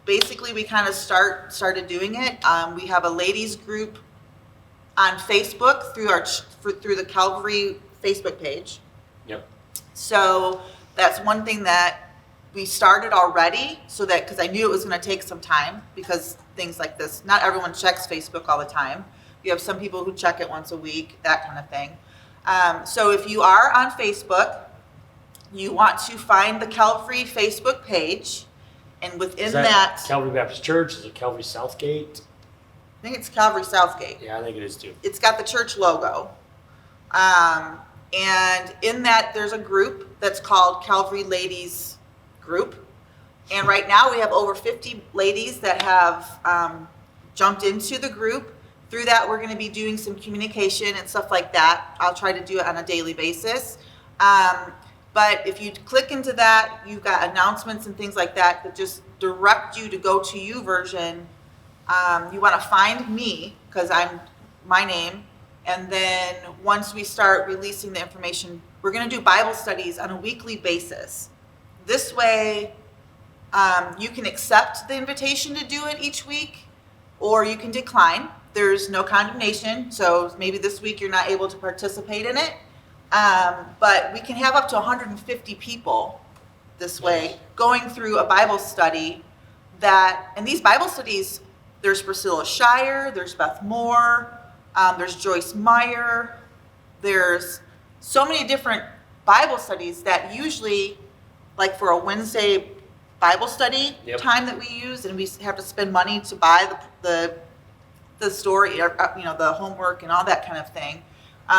basically we kind of started doing it. We have a ladies group on Facebook through the Calvary Facebook page. Yep. So that's one thing that we started already, so that, because I knew it was going to take some time, because things like this, not everyone checks Facebook all the time. You have some people who check it once a week, that kind of thing. So if you are on Facebook, you want to find the Calvary Facebook page, and within that Calvary Baptist Church, is it Calvary Southgate? I think it's Calvary Southgate. Yeah, I think it is too. It's got the church logo. And in that, there's a group that's called Calvary Ladies Group. And right now we have over 50 ladies that have jumped into the group. Through that, we're going to be doing some communication and stuff like that. I'll try to do it on a daily basis. But if you click into that, you've got announcements and things like that that just direct you to go to YouVersion. You want to find me, because I'm my name. And then once we start releasing the information, we're going to do Bible studies on a weekly basis. This way, you can accept the invitation to do it each week, or you can decline. There's no condemnation, so maybe this week you're not able to participate in it. But we can have up to 150 people this way going through a Bible study and these Bible studies, there's Priscilla Shire, there's Beth Moore, there's Joyce Meyer, there's so many different Bible studies that usually, like for a Wednesday Bible study time that we use, and we have to spend money to buy the story, the homework and all that kind of thing.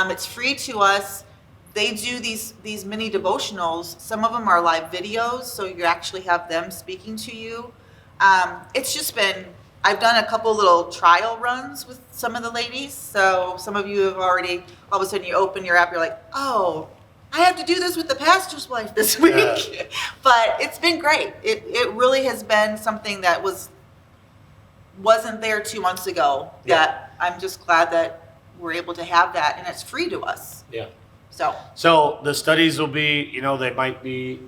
It's free to us. they do these mini devotionals. Some of them are live videos, so you actually have them speaking to you. It's just been, I've done a couple little trial runs with some of the ladies. So some of you have already, all of a sudden you open your app, you're like, oh, I have to do this with the pastor's wife this week. Yeah. But it's been great. It really has been something that wasn't there 2 months ago, that I'm just glad that we're able to have that, and it's free to us. Yeah. So the studies will be, they might be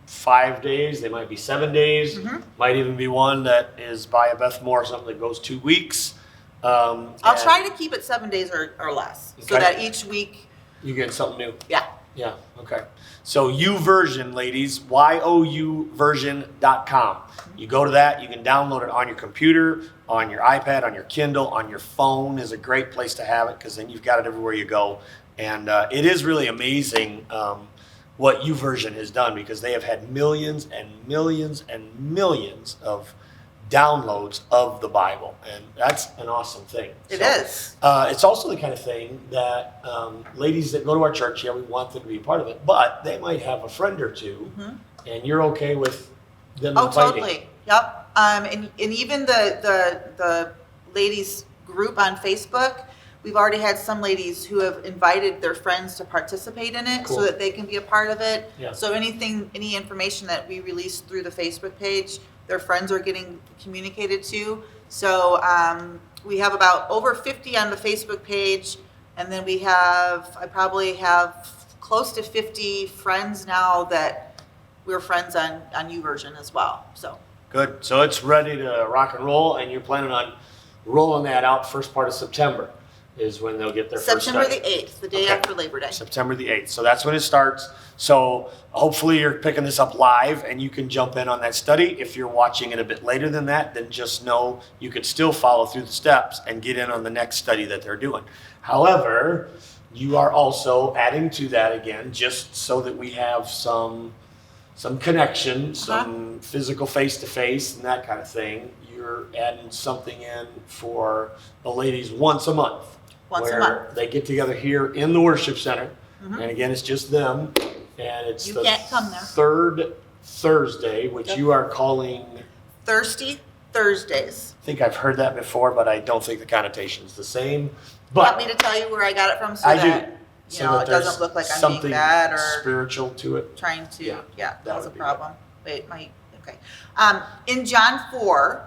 5 days, they might be 7 days, might even be one that is by a Beth Moore, something that goes 2 weeks. I'll try to keep it 7 days or less, so Okay. that each week, You get something new. yeah. Yeah, okay. So YouVersion, ladies, youversion.com. You go to that, you can download it on your computer, on your iPad, on your Kindle, on your phone is a great place to have it, because then you've got it everywhere you go. And it is really amazing what YouVersion has done, because they have had millions and millions and millions of downloads of the Bible, and that's an awesome thing. It is. It's also the kind of thing that ladies that go to our church, we want them to be a part of it, but they might have a friend or two, and you're okay with them Oh, inviting. totally. Yep. And even the ladies group on Facebook, we've already had some ladies who have invited their friends to participate in it, Cool. so that they can be a part of it. Yeah. So any information that we release through the Facebook page, their friends are getting communicated to. So we have about over 50 on the Facebook page, and then I probably have close to 50 friends now that we're friends on YouVersion as well. So Good. So it's ready to rock and roll, and you're planning on rolling that out first part of September is when they'll get their September first study. the 8th, the day Okay. after Labor Day. September the 8th. So that's when it starts. So hopefully you're picking this up live and you can jump in on that study. If you're watching it a bit later than that, then just know you could still follow through the steps and get in on the next study that they're doing. However, you are also adding to that again, just so that we have some connection, some physical face-to-face and that kind of thing. You're adding something in for the ladies once a month. Once a where month. they get together here in the worship center, and again, it's just them, and it's You the can't come there. third Thursday, which Yep. you are calling. Thirsty Thursdays. I think I've heard that before, but I don't think the connotation is the same. Want me But to tell you where I got it from, so I that do. you know that it doesn't there's look like I'm something being bad or spiritual to it. trying to. Yeah, Yeah, that that's a would be problem. Wait, okay. In John 4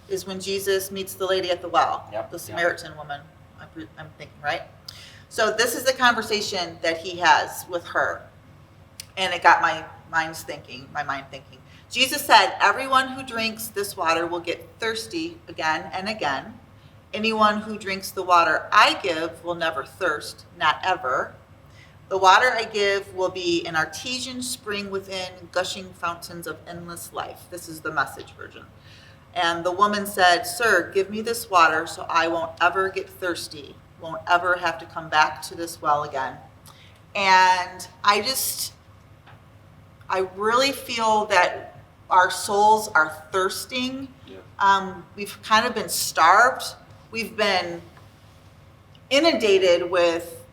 is when Jesus meets the lady at the well, Yep, the yep. Samaritan woman. I'm thinking, right? So this is the conversation that he has with her, and it got my mind thinking. Jesus said, "Everyone who drinks this water will get thirsty again and again. Anyone who drinks the water I give will never thirst, not ever. The water I give will be an artesian spring within gushing fountains of endless life." This is the Message version. And the woman said, "Sir, give me this water so I won't ever get thirsty, won't ever have to come back to this well again." And I really feel that our souls are thirsting. We've kind of been starved. We've been inundated with,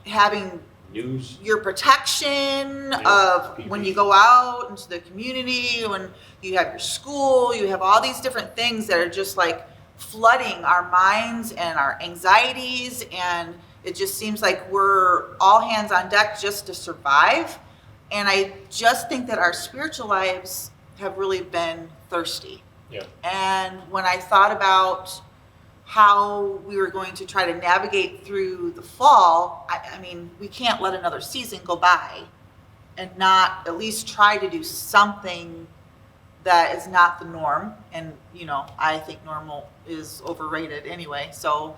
having News. your protection Yeah, of PPE. when you go out into the community, when you have your school, you have all these different things that are just like flooding our minds and our anxieties, and it just seems like we're all hands on deck just to survive. And I just think that our spiritual lives have really been thirsty. Yeah. And when I thought about how we were going to try to navigate through the fall, I mean, we can't let another season go by and not at least try to do something that is not the norm. And, I think normal is overrated anyway. So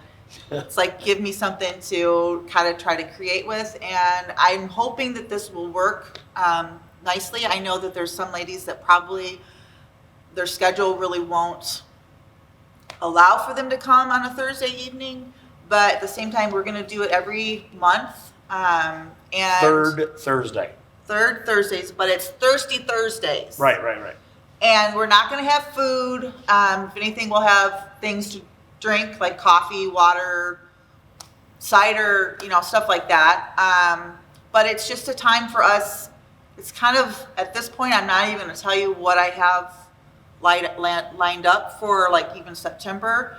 it's like, give me something to kind of try to create with. And I'm hoping that this will work nicely. I know that there's some ladies that probably their schedule really won't allow for them to come on a Thursday evening, but at the same time, we're going to do it every month. And Third Thursday. third Thursdays, but it's Thirsty Thursdays. Right. And we're not going to have food. If anything, we'll have things to drink like coffee, water, cider, stuff like that. But it's just a time for us. It's kind of, at this point, I'm not even going to tell you what I have lined up for like even September,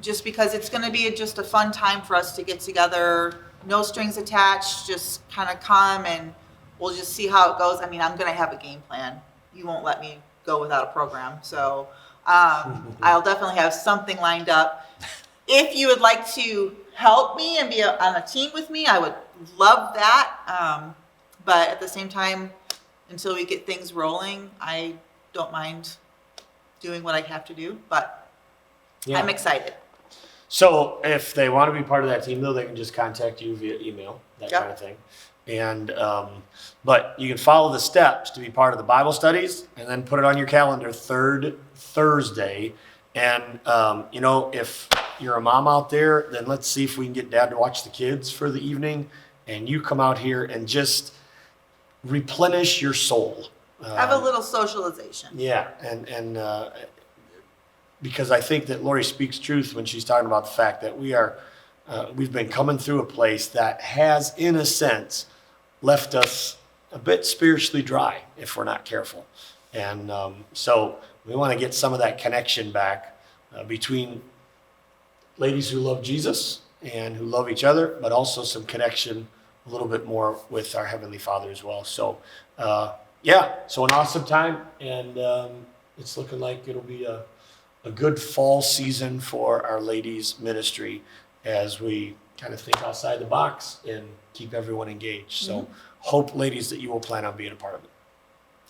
just because it's going to be just a fun time for us to get together, no strings attached, just kind of come and we'll just see how it goes. I mean, I'm going to have a game plan. You won't let me go without a program. So I'll definitely have something lined up. If you would like to help me and be on a team with me, I would love that. But at the same time, until we get things rolling, I don't mind doing what I have to do, but Yeah. I'm excited. So if they want to be part of that team, though, they can just contact you via email, that Yep. kind of thing. And but you can follow the steps to be part of the Bible studies, and then put it on your calendar, third Thursday. And if you're a mom out there, then let's see if we can get Dad to watch the kids for the evening, and you come out here and just replenish your soul. Have a little socialization. Yeah, and because I think that Lori speaks truth when she's talking about the fact that we've been coming through a place that has, in a sense, left us a bit spiritually dry if we're not careful. And so we want to get some of that connection back between ladies who love Jesus and who love each other, but also some connection a little bit more with our Heavenly Father as well. So, so an awesome time, and it's looking like it'll be a good fall season for our ladies ministry as we kind of think outside the box and keep everyone engaged. So hope, ladies, that you will plan on being a part of it.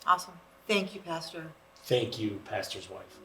Awesome. Thank you, Pastor. Thank you, Pastor's wife.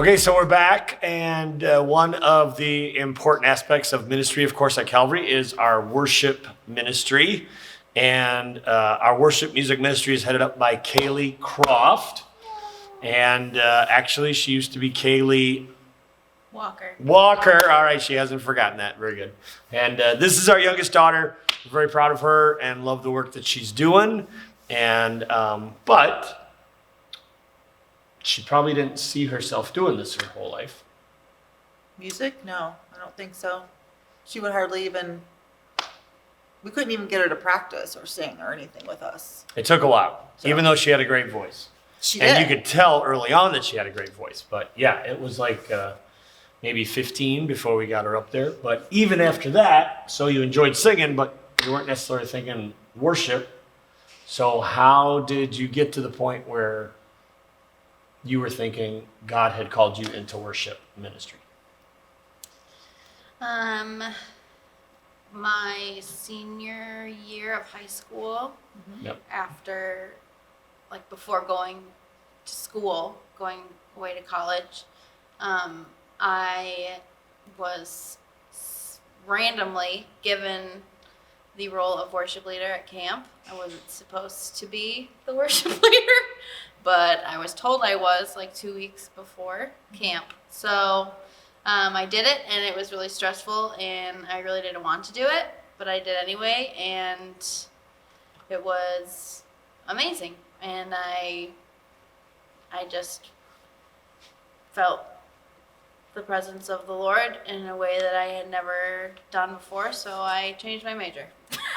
Okay, so we're back, and one of the important aspects of ministry, of course, at Calvary is our worship ministry. And our worship music ministry is headed up by Kaylee Croft. And actually, she used to be Kaylee Walker. Walker. All right, she hasn't forgotten that. Very good. And this is our youngest daughter. We're very proud of her and love the work that she's doing. And but she probably didn't see herself doing this her whole life. Music? No, I don't think so. She would hardly even, we couldn't even get her to practice or sing or anything with us. It took a while, So- even though she had a great voice. She And did. you could tell early on that she had a great voice. But yeah, it was like maybe 15 before we got her up there. But even after that, so you enjoyed singing, but you weren't necessarily thinking worship. So how did you get to the point where you were thinking God had called you into worship ministry? My senior year of high school, Yep. after, like, before going to school, going away to college, I was randomly given the role of worship leader at camp. I wasn't supposed to be the worship leader, but I was told I was like 2 weeks before camp. So I did it, and it was really stressful, and I really didn't want to do it, but I did anyway, and it was amazing. And I just felt the presence of the Lord in a way that I had never done before, so I changed my major.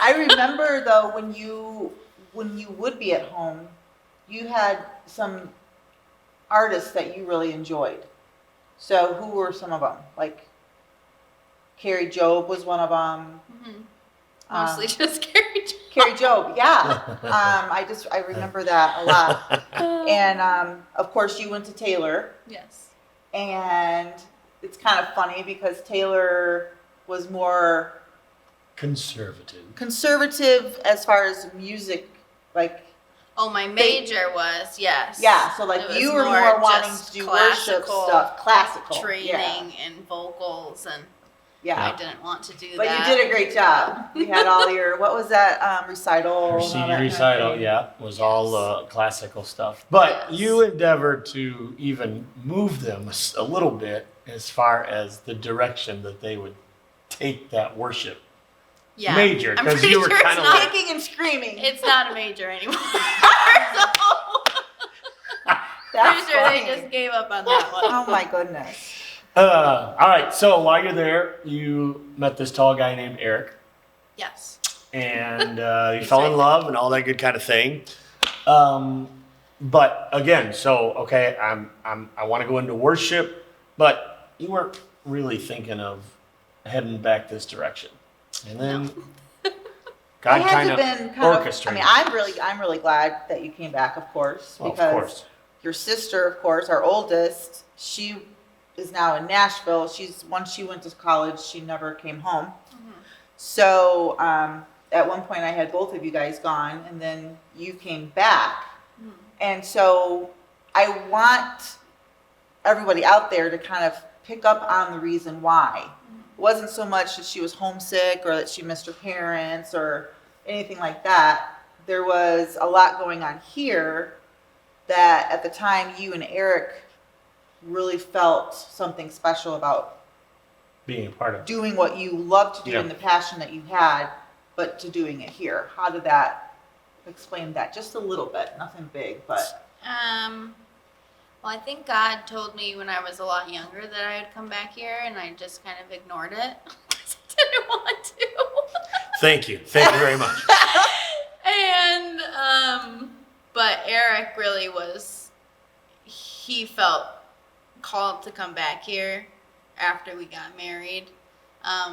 I remember though when you would be at home, you had some artists that you really enjoyed. So who were some of them? Like Carrie Job was one of them. Mostly just Carrie Jo. Carrie Job, yeah. I remember that a lot. And of course you went to Taylor, Yes. and it's kind of funny because Taylor was more conservative as far as music, like. Oh, my major was, yes. Yeah, so like It was you were more wanting just to do worship classical stuff, classical training and vocals, and Yeah, I didn't want to do but that. you did a great job. You had all your what was that recital? Her and all senior that kind of recital, thing. yeah, was all classical stuff. But Yes. you endeavored to even move them a little bit as far as the direction that they would take that worship Yeah. major, I'm 'cause pretty you were sure it's kinda not- like- Kicking and screaming. It's not a major anymore. That's Pretty sure funny. they just gave up on that one. Oh my goodness. All right, so while you're there, you met this tall guy named Eric, Yes. and you He's fell in right. love and all that good kind of thing. But again, so okay, I want to go into worship, but you weren't really thinking of heading back this direction, and then God It had kind to of been kind orchestrated. I'm really glad that you came back, of course, Well, because of course. your sister, of course, our oldest, she is now in Nashville. Once she went to college, she never came home. So at one point, I had both of you guys gone, and then you came back. And so I want everybody out there to kind of pick up on the reason why. It wasn't so much that she was homesick or that she missed her parents or anything like that. There was a lot going on here that at the time you and Eric really felt something special about Being a part of it. doing what you love to do Yeah. and the passion that you had, but to doing it here. How did that explain that? Just a little bit, nothing big, but Well, I think God told me when I was a lot younger that I would come back here, and I just kind of ignored it. I didn't want to. Thank you very much. And but Eric really he felt called to come back here after we got married.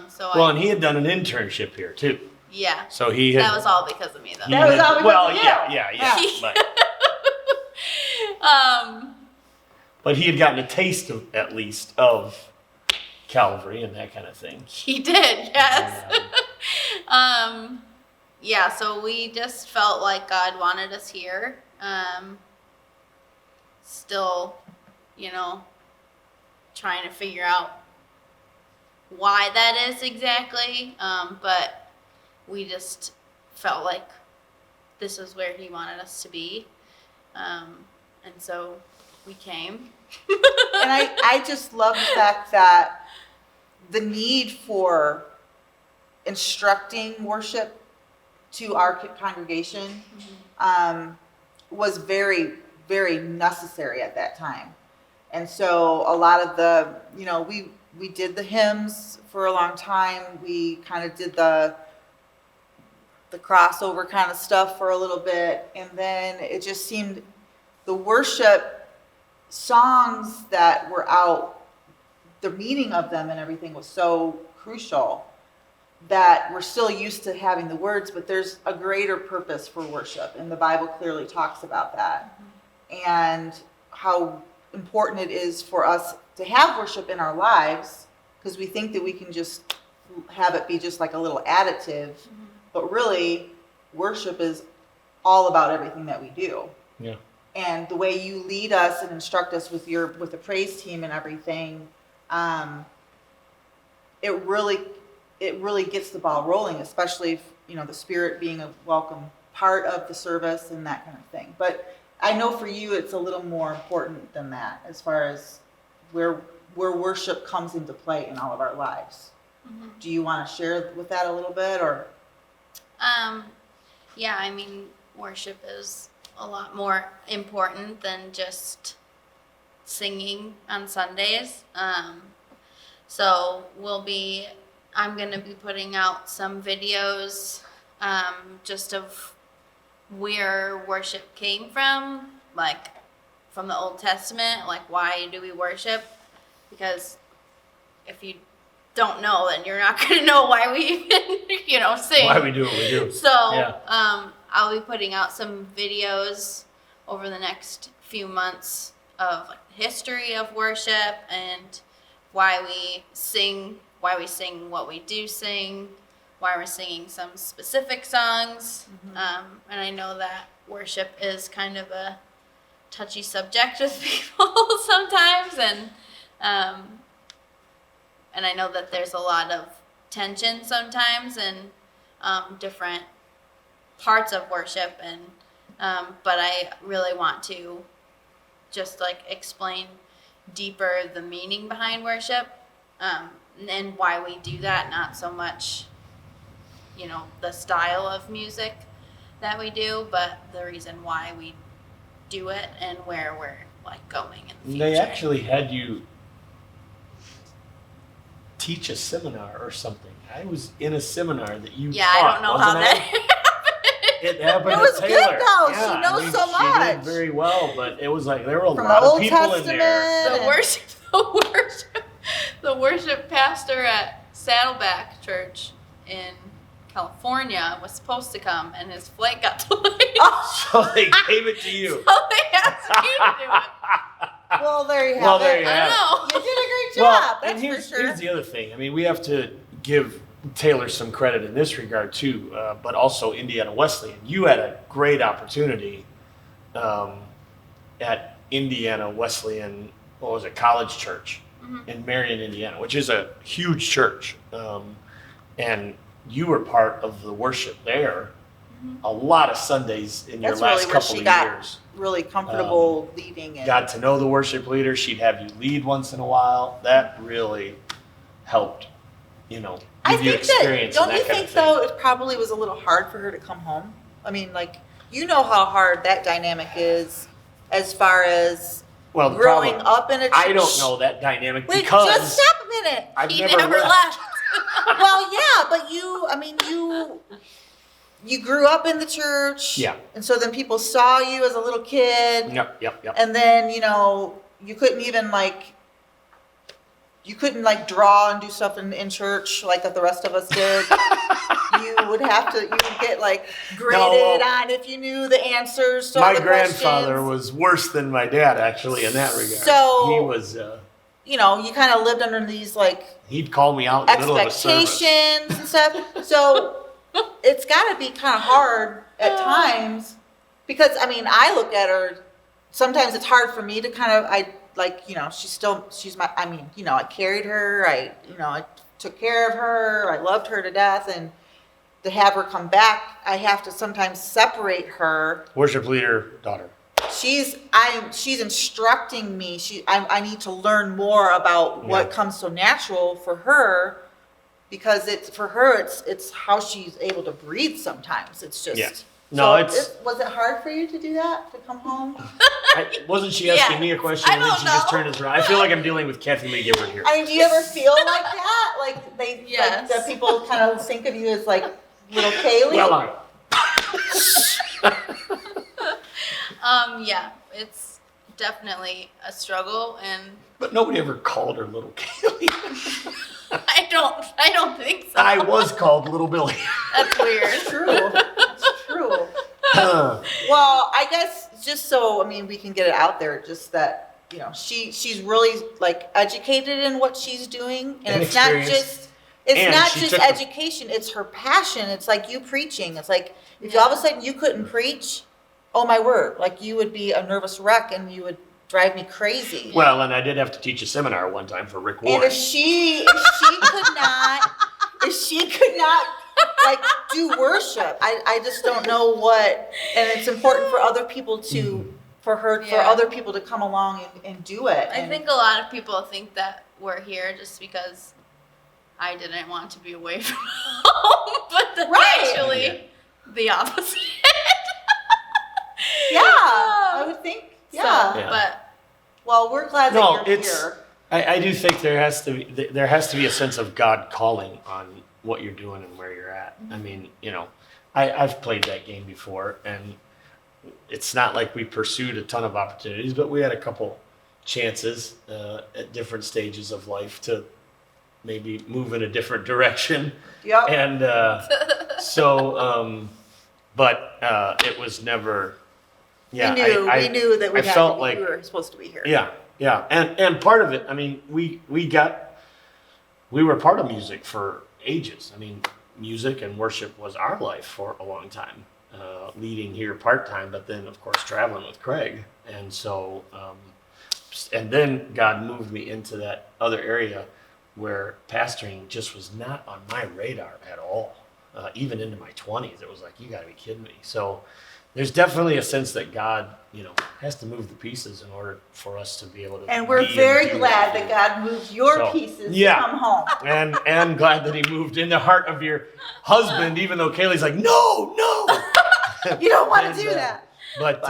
So Well, and he had done an internship here too, yeah, so he had. that was all because of me though. he That was had- all because well, of you. yeah. But he had gotten a taste of, at least, of Calvary and that kind of thing. He did, yes. Yeah, so we just felt like God wanted us here. Still, trying to figure out why that is exactly. But we just felt like this was where he wanted us to be. And so we came. And I just love the fact that the need for instructing worship to our congregation was very, very necessary at that time. And so a lot of the, we did the hymns for a long time. We kind of did the crossover kind of stuff for a little bit. And then it just seemed the worship songs that were out, the meaning of them and everything was so crucial that we're still used to having the words, but there's a greater purpose for worship, and the Bible clearly talks about that. And how important it is for us to have worship in our lives, because we think that we can just have it be just like a little additive, but really worship is all about everything that we do. Yeah. And the way you lead us and instruct us with the praise team and everything, it really gets the ball rolling, especially if, the Spirit being a welcome part of the service and that kind of thing. But I know for you, it's a little more important than that, as far as where worship comes into play in all of our lives. Do you want to share with that a little bit, or? Yeah, I mean, worship is a lot more important than just singing on Sundays. So I'm going to be putting out some videos just of where worship came from, like from the Old Testament, like why do we worship? Because if you don't know, then you're not going to know why we even, sing. Why we do what we do. So Yeah. I'll be putting out some videos over the next few months of history of worship and why we sing what we do sing, why we're singing some specific songs. And I know that worship is kind of a touchy subject with people sometimes, and I know that there's a lot of tension sometimes in different parts of worship, and but I really want to just explain deeper the meaning behind worship, and why we do that, not so much the style of music that we do, but the reason why we do it and where we're going in the future. They actually had you teach a seminar or something. I was in a seminar that you taught. I don't know how wasn't that I? happened. It happened It was to good, Taylor. though. Yeah, She knows so She much. did very well, but it was there were a From lot the of Old people in there. Testament. The worship pastor at Saddleback Church in California was supposed to come, and his flight got delayed. So they gave it to you. So they asked you to do it. Well, there you have Well, it. there you I have it. know. You did a great job. Well, that's and here's for sure. the other thing. I mean, we have to give Taylor some credit in this regard too, but also Indiana Wesleyan. You had a great opportunity at Indiana Wesleyan, College Church in Marion, Indiana, which is a huge church. And you were part of the worship there a lot of Sundays in your That's last really where couple she of got years. really comfortable leading it. Got to know the worship leader. She'd have you lead once in a while. That really helped, give I you think experience that, and don't you that kind think of thing. though, it probably was a little hard for her to come home? I mean, you know how hard that dynamic is as far as Well, the growing problem, up in a church. I don't know that dynamic Wait, because just stop a minute. I've He never, never left. left. Well, yeah, but you grew up in the church. Yeah. And so then people saw you as a little kid. Yep. And then, you couldn't even draw and do stuff in church like that the rest of us did. you would get graded on if you knew the answers to all My the grandfather questions. was worse than my dad, actually, in that regard. So- he was. You kind of lived under these He'd call me out in the middle of a service. expectations and stuff. So it's got to be kind of hard at times because I look at her. Sometimes it's hard for me to like, she's my, I carried her, I took care of her, I loved her to death, and to have her come back, I have to sometimes separate her. Worship leader, daughter. She's instructing me. I need to learn more about what comes so natural for her, because it's how she's able to breathe sometimes. It's just. Yeah. No, was it hard for you to do that, to come home? Wasn't she asking me a question and then she just turned us around? I feel like I'm dealing with Kathy Lee Gifford here. I mean, do you ever feel like that? Like Yes. that people kind of think of you as like little Kaylee? Well, Yeah, it's definitely a struggle, and but nobody ever called her little Kaylee. I don't think so. I was called Little Billy. That's weird. It's true. It's true. Well, I guess just so, we can get it out there, just that, she's really like educated in what she's doing, and it's not just education, it's her passion. It's like you preaching. It's like if all of a sudden you couldn't preach, oh my word, like you would be a nervous wreck and you would drive me crazy. Well, and I did have to teach a seminar one time for Rick Warren. And if she could not like do worship, I just don't know what. And it's important for other people to, for other people to come along and do it. I think a lot of people think that we're here just because I didn't want to be away from home, but that's actually the opposite. Yeah, I would think. Yeah. So, but well, we're glad that you're here. I do think there has to be a sense of God calling on what you're doing and where you're at. I mean, I've played that game before, and it's not like we pursued a ton of opportunities, but we had a couple chances at different stages of life to maybe move in a different direction. Yep. And but it was never. Yeah, we knew that we were supposed to be here. Yeah, and part of it, we were part of music for ages. Music and worship was our life for a long time, leading here part-time, but then of course traveling with Craig. And so, and then God moved me into that other area where pastoring just was not on my radar at all. Even into my 20s, it was like, you gotta be kidding me. So there's definitely a sense that God, has to move the pieces in order for us to be able to. And we're very glad that God moved your pieces to come home. And glad that He moved in the heart of your husband, even though Kaylee's like, no. You don't want to do that. But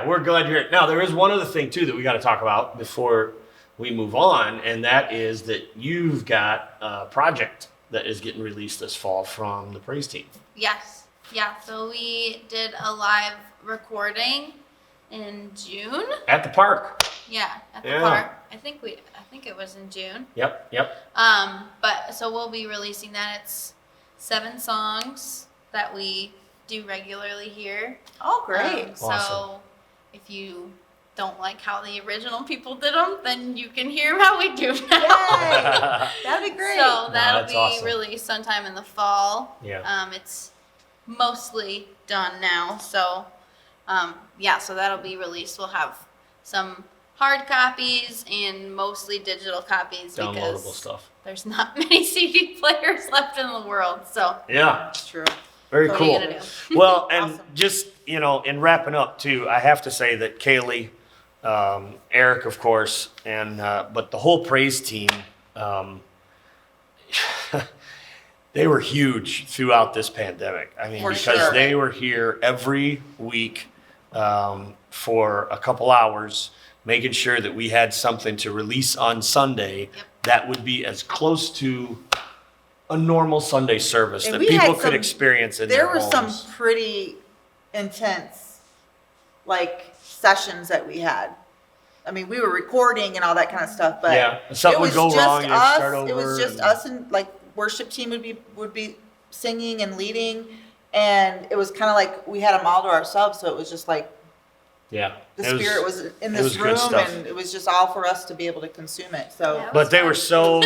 we're glad you're here. Now, there is one other thing too that we got to talk about before we move on, and that is that you've got a project that is getting released this fall from the praise team. Yes. Yeah, so we did a live recording in June. At the park. Yeah, at the park. I think it was in June. Yep. But so we'll be releasing that. It's 7 songs that we do regularly here. Oh, great. Awesome. So if you don't like how the original people did them, then you can hear how we do them now. Yay! That'd be great. So that'll be awesome. released sometime in the fall. Yeah. It's mostly done now. So, so that'll be released. We'll have some hard copies and mostly digital copies Downloadable because stuff. there's not many CD players left in the world. So Yeah. That's true. Very what are you cool. gonna do? Well, and Awesome. just, in wrapping up too, I have to say that Kaylee, Eric, of course, and but the whole praise team, they were huge throughout this pandemic. For because sure. they were here every week for a couple hours, making sure that we had something to release on Sunday that would be as close to a normal Sunday service And that we had people could some- experience in There their were homes. some pretty intense, sessions that we had. We were recording and all that kind of stuff, but Yeah, if something it would was go just wrong, you'd us. start over It was just and- us, and worship team would be singing and leading, and it was kind of like we had them all to ourselves. So it was just like Yeah. the it Spirit was in it was this good room, stuff. and it was just all for us to be able to consume it. So Yeah. But they were so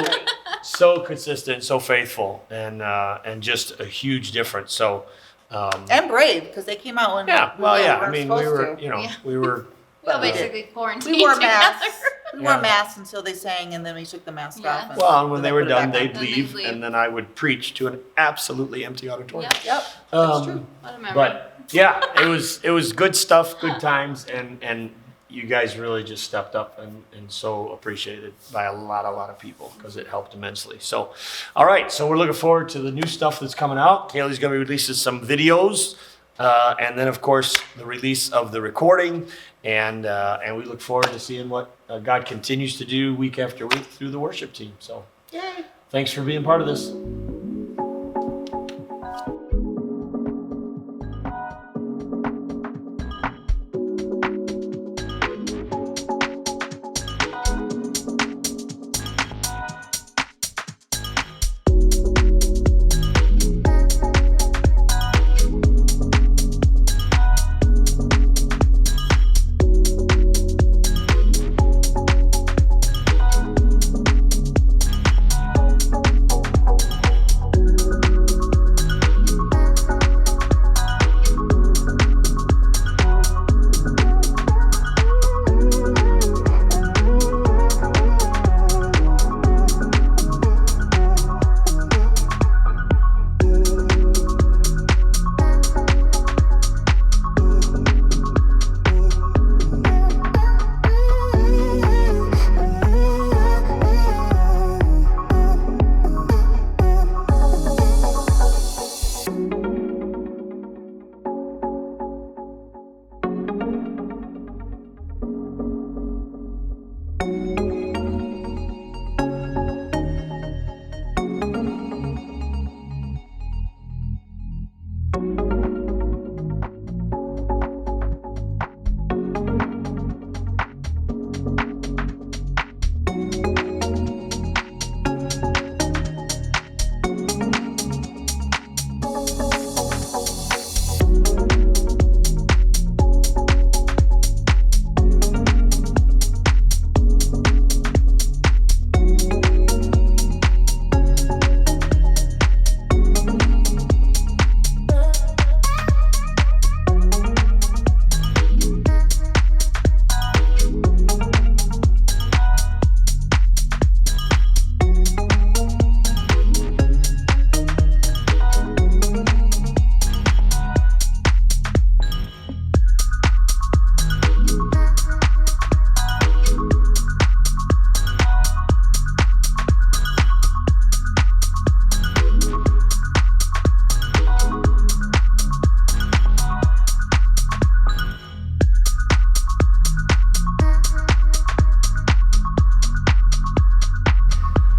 consistent, so faithful, and just a huge difference. So, and brave, because they came out when yeah. Well, we yeah. weren't We supposed were, to. Yeah. we were We all we did. basically quarantined We wore together. masks. We wore Yeah. masks until they sang, and then we took the mask Yeah. off. And Well, and when they then were put it done, back on. they'd Then they'd leave, leave. and then I would preach to an absolutely empty auditorium. Yep, Yep, that's Um, true. what a memory. But yeah, it was good stuff, good times, and you guys really just stepped up and so appreciated by a lot of people because it helped immensely. So, all right, so we're looking forward to the new stuff that's coming out. Kaylee's going to be releasing some videos, and then of course the release of the recording, and we look forward to seeing what God continues to do week after week through the worship team. So, Yay. thanks for being part of this.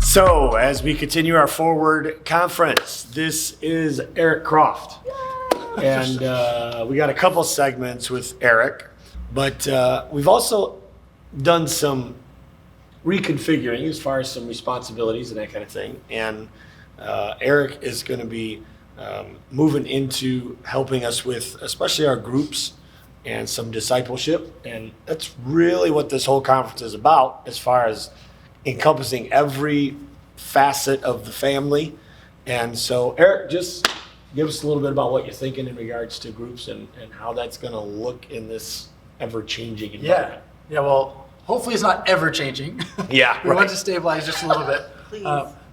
So, as we continue our forward conference, this is Eric Croft. And we got a couple segments with Eric, but we've also done some reconfiguring as far as some responsibilities and that kind of thing. And Eric is going to be moving into helping us with especially our groups and some discipleship. And that's really what this whole conference is about, as far as encompassing every facet of the family. And so, Eric, just give us a little bit about what you're thinking in regards to groups and how that's going to look in this ever-changing environment. Yeah, well, hopefully it's not ever changing. Yeah, We right. want to stabilize just a little bit. Please.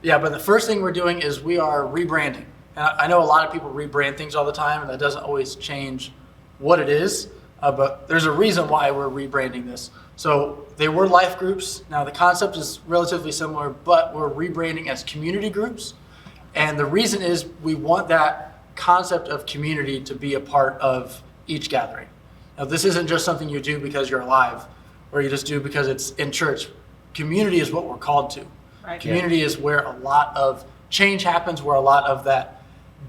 Yeah, but the first thing we're doing is we are rebranding. And I know a lot of people rebrand things all the time, and that doesn't always change what it is. But there's a reason why we're rebranding this. So they were life groups. Now the concept is relatively similar, but we're rebranding as community groups. And the reason is we want that concept of community to be a part of each gathering. Now this isn't just something you do because you're alive, or you just do because it's in church. Community is what we're called to. Right. Community is where a lot of change happens, where a lot of that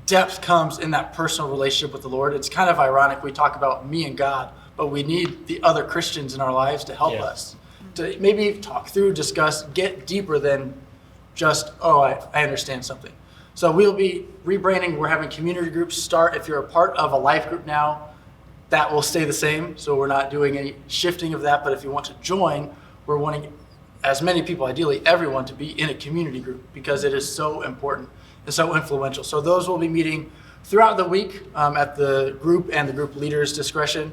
depth comes in that personal relationship with the Lord. It's kind of ironic we talk about me and God, but we need the other Christians in our lives to help us, to maybe talk through, discuss, get deeper than just, I understand something. So we'll be rebranding. We're having community groups start. If you're a part of a life group now, that will stay the same. So we're not doing any shifting of that. But if you want to join, we're wanting as many people, ideally everyone, to be in a community group because it is so important and so influential. So those will be meeting throughout the week at the group and the group leader's discretion.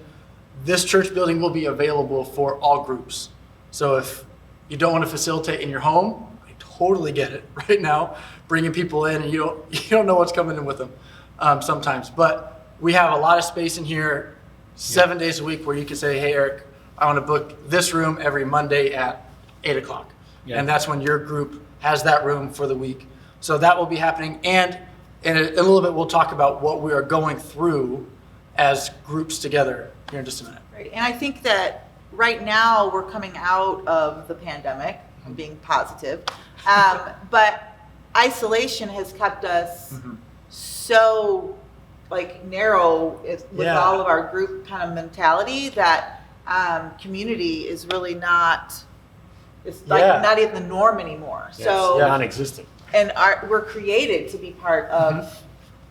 this church building will be available for all groups. So if you don't want to facilitate in your home, I totally get it right now, bringing people in and you don't know what's coming in with them sometimes. But we have a lot of space in here 7 days a week where you can say, hey, Eric, I want to book this room every Monday at 8 o'clock. Yeah. And that's when your group has that room for the week. So that will be happening. And in a little bit, we'll talk about what we are going through as groups together here in just a minute. Right. And I think that right now we're coming out of the pandemic, I'm being positive, but isolation has kept us so narrow with all of our group kind of mentality that community is really not, it's not even the norm anymore. Yes. So non-existent. And we're created to be part of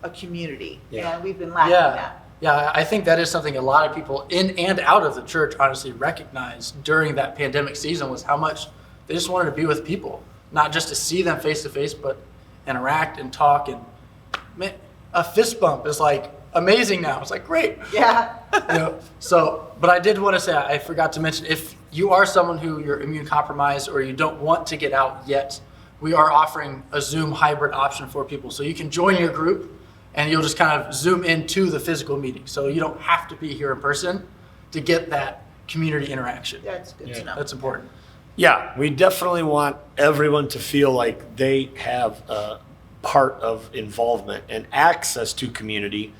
a community, and we've been lacking that. Yeah, I think that is something a lot of people in and out of the church honestly recognized during that pandemic season, was how much they just wanted to be with people, not just to see them face to face, but interact and talk. And man, a fist bump is amazing now. It's great. Yeah. But I did want to say, I forgot to mention, if you are someone who you're immune compromised or you don't want to get out yet, we are offering a Zoom hybrid option for people. So you can join your group and you'll just kind of Zoom into the physical meeting. So you don't have to be here in person to get that community interaction. That's good to know. That's important. Yeah, we definitely want everyone to feel like they have a part of involvement and access to community,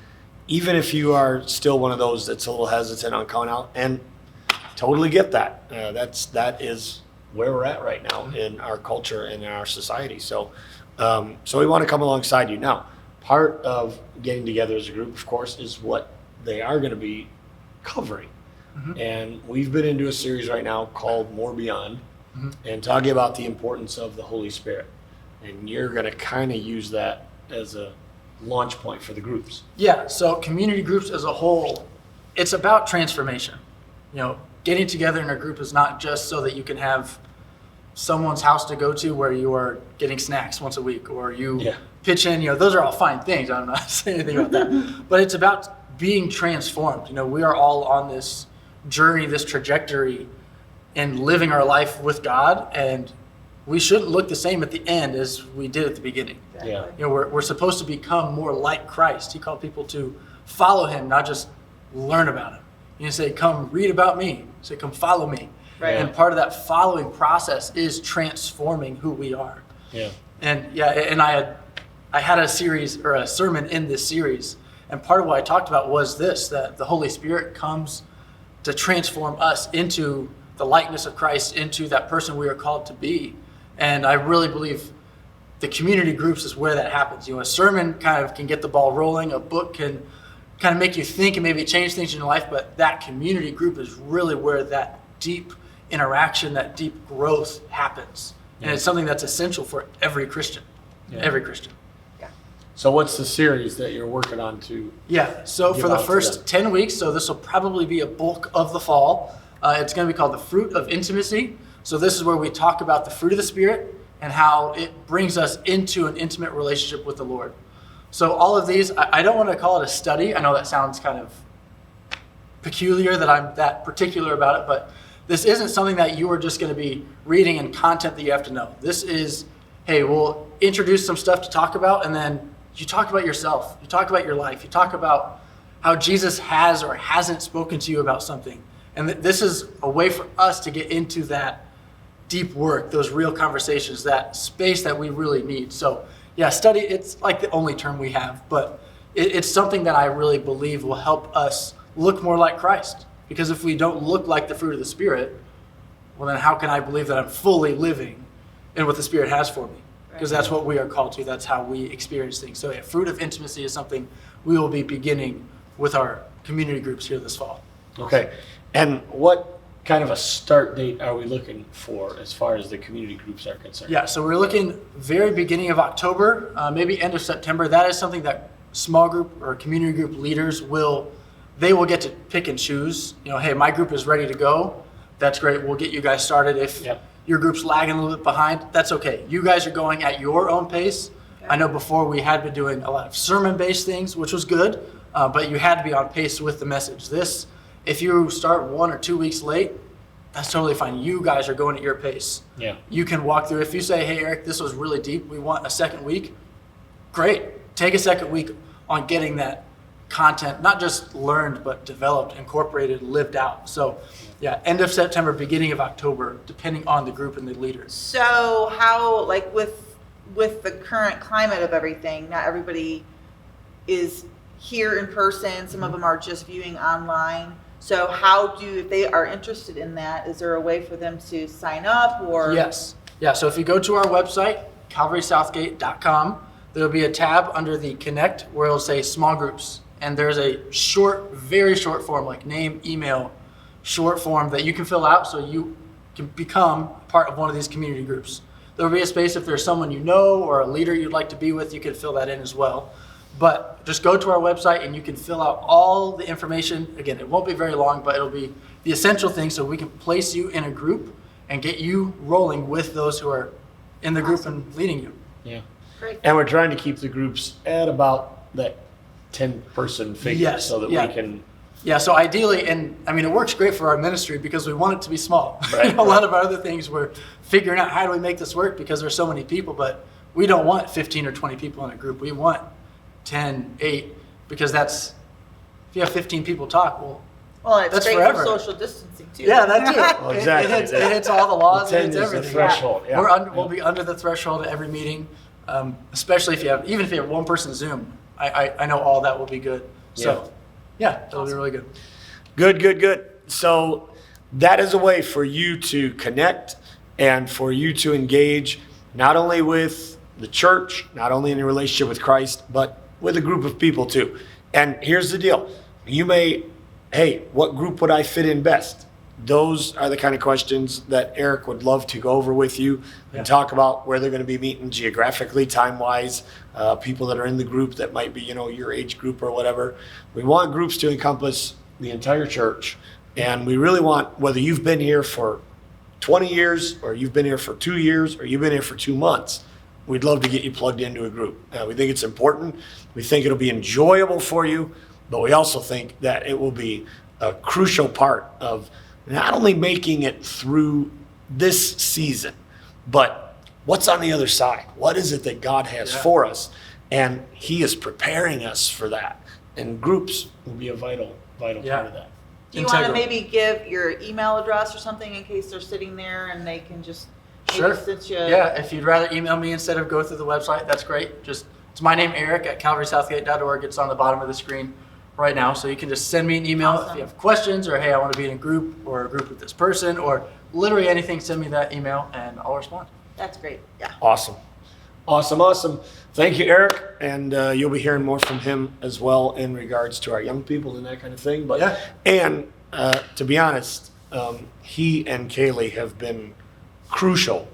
even if you are still one of those that's a little hesitant on coming out. And totally get that. That is where we're at right now in our culture and in our society. So we want to come alongside you. Now, part of getting together as a group, of course, is what they are going to be covering. And we've been into a series right now called More Beyond, and talking about the importance of the Holy Spirit. And you're going to kind of use that as a launch point for the groups. Yeah, so community groups as a whole, it's about transformation. Getting together in a group is not just so that you can have someone's house to go to where you are getting snacks once a week, or you pitch in, those are all fine things. I'm not saying anything about that. But it's about being transformed. We are all on this journey, this trajectory, and living our life with God, and we shouldn't look the same at the end as we did at the beginning. Yeah. We're supposed to become more like Christ. He called people to follow him, not just learn about him. You say, come read about me. Say, come follow me. Right. And part of that following process is transforming who we are. Yeah. And I had a series or a sermon in this series, and part of what I talked about was this, that the Holy Spirit comes to transform us into the likeness of Christ, into that person we are called to be. And I really believe the community groups is where that happens. A sermon kind of can get the ball rolling, a book can kind of make you think and maybe change things in your life, but that community group is really where that deep interaction, that deep growth happens. And it's something that's essential for every Christian. Every Christian. So what's the series that you're working on to? Yeah, so for the first 10 weeks, so this will probably be a bulk of the fall, it's going to be called The Fruit of Intimacy. So this is where we talk about the fruit of the Spirit and how it brings us into an intimate relationship with the Lord. So all of these, I don't want to call it a study. I know that sounds kind of peculiar that I'm that particular about it, but this isn't something that you are just going to be reading and content that you have to know. This is, hey, we'll introduce some stuff to talk about, and then you talk about yourself. You talk about your life. You talk about how Jesus has or hasn't spoken to you about something. And this is a way for us to get into that deep work, those real conversations, that space that we really need. So yeah, study, it's like the only term we have, but it's something that I really believe will help us look more like Christ. Because if we don't look like the fruit of the Spirit, well then how can I believe that I'm fully living in what the Spirit has for me? Because that's what we are called to. That's how we experience things. So yeah, fruit of intimacy is something we will be beginning with our community groups here this fall. Okay. And what kind of a start date are we looking for as far as the community groups are concerned? Yeah, so we're looking very beginning of October, maybe end of September. That is something that small group or community group leaders will get to pick and choose. Hey, my group is ready to go. That's great. We'll get you guys started. If your group's lagging a little bit behind, that's okay. You guys are going at your own pace. Okay. I know before we had been doing a lot of sermon-based things, which was good, but you had to be on pace with the message. This If you start 1 or 2 weeks late, that's totally fine. You guys are going at your pace. Yeah. You can walk through. If you say, hey, Eric, this was really deep, we want a second week, great. Take a second week on getting that content, not just learned, but developed, incorporated, lived out. So, yeah, end of September, beginning of October, depending on the group and the leaders. So how, like with the current climate of everything, not everybody is here in person. Some of them are just viewing online. So how if they are interested in that, is there a way for them to sign up or? Yes. Yeah, so if you go to our website, calvarysouthgate.com, there'll be a tab under the Connect where it'll say small groups. And there's a short, very short form, like name, email, short form that you can fill out so you can become part of one of these community groups. There'll be a space if there's someone you know or a leader you'd like to be with, you can fill that in as well. But just go to our website and you can fill out all the information. Again, it won't be very long, but it'll be the essential things so we can place you in a group and get you rolling with those who are in the group and leading you. Yeah. Great. And we're trying to keep the groups at about that 10-person figure Yes, so that yeah. we can. Yeah, so ideally, and I mean, it works great for our ministry because we want it to be small. Right, A lot of our other things, we're figuring out how do we make this work because there's so many people, but we don't want 15 or 20 people in a group. We want 10, 8, because that's, if you have 15 people talk, Well, it's That's great forever. for social distancing too. yeah, that too. Well, exactly. It hits all the laws, The it 10 hits is the everything. threshold, yeah. We'll be under the threshold at every meeting, especially if you have, even if you have one person Zoom, I know all that will be good. So, yeah, it'll be really good. Good. So that is a way for you to connect and for you to engage not only with the church, not only in your relationship with Christ, but with a group of people too. And here's the deal. You may, hey, what group would I fit in best? Those are the kind of questions that Eric would love to go over with you and talk about where they're going to be meeting geographically, time-wise, people that are in the group that might be, your age group or whatever. We want groups to encompass the entire church. And we really want, whether you've been here for 20 years or you've been here for 2 years or you've been here for 2 months, we'd love to get you plugged into a group. We think it's important. We think it'll be enjoyable for you, but we also think that it will be a crucial part of not only making it through this season, but what's on the other side? What is it that God has for us? And He is preparing us for that. And groups will be a vital part of that. Do you want to Integral. maybe give your email address or something in case they're sitting there and they can just maybe Sure. send you? Yeah, if you'd rather email me instead of go through the website, that's great. Just, it's my name, Eric, at calvarysouthgate.org. It's on the bottom of the screen right now. So you can just send me an email if you have questions or, hey, I want to be in a group or a group with this person or literally anything, send me that email and I'll respond. That's great. Yeah. Awesome. Thank you, Eric. And you'll be hearing more from him as well in regards to our young people and that kind of thing. But And to be honest, he and Kaylee have been crucial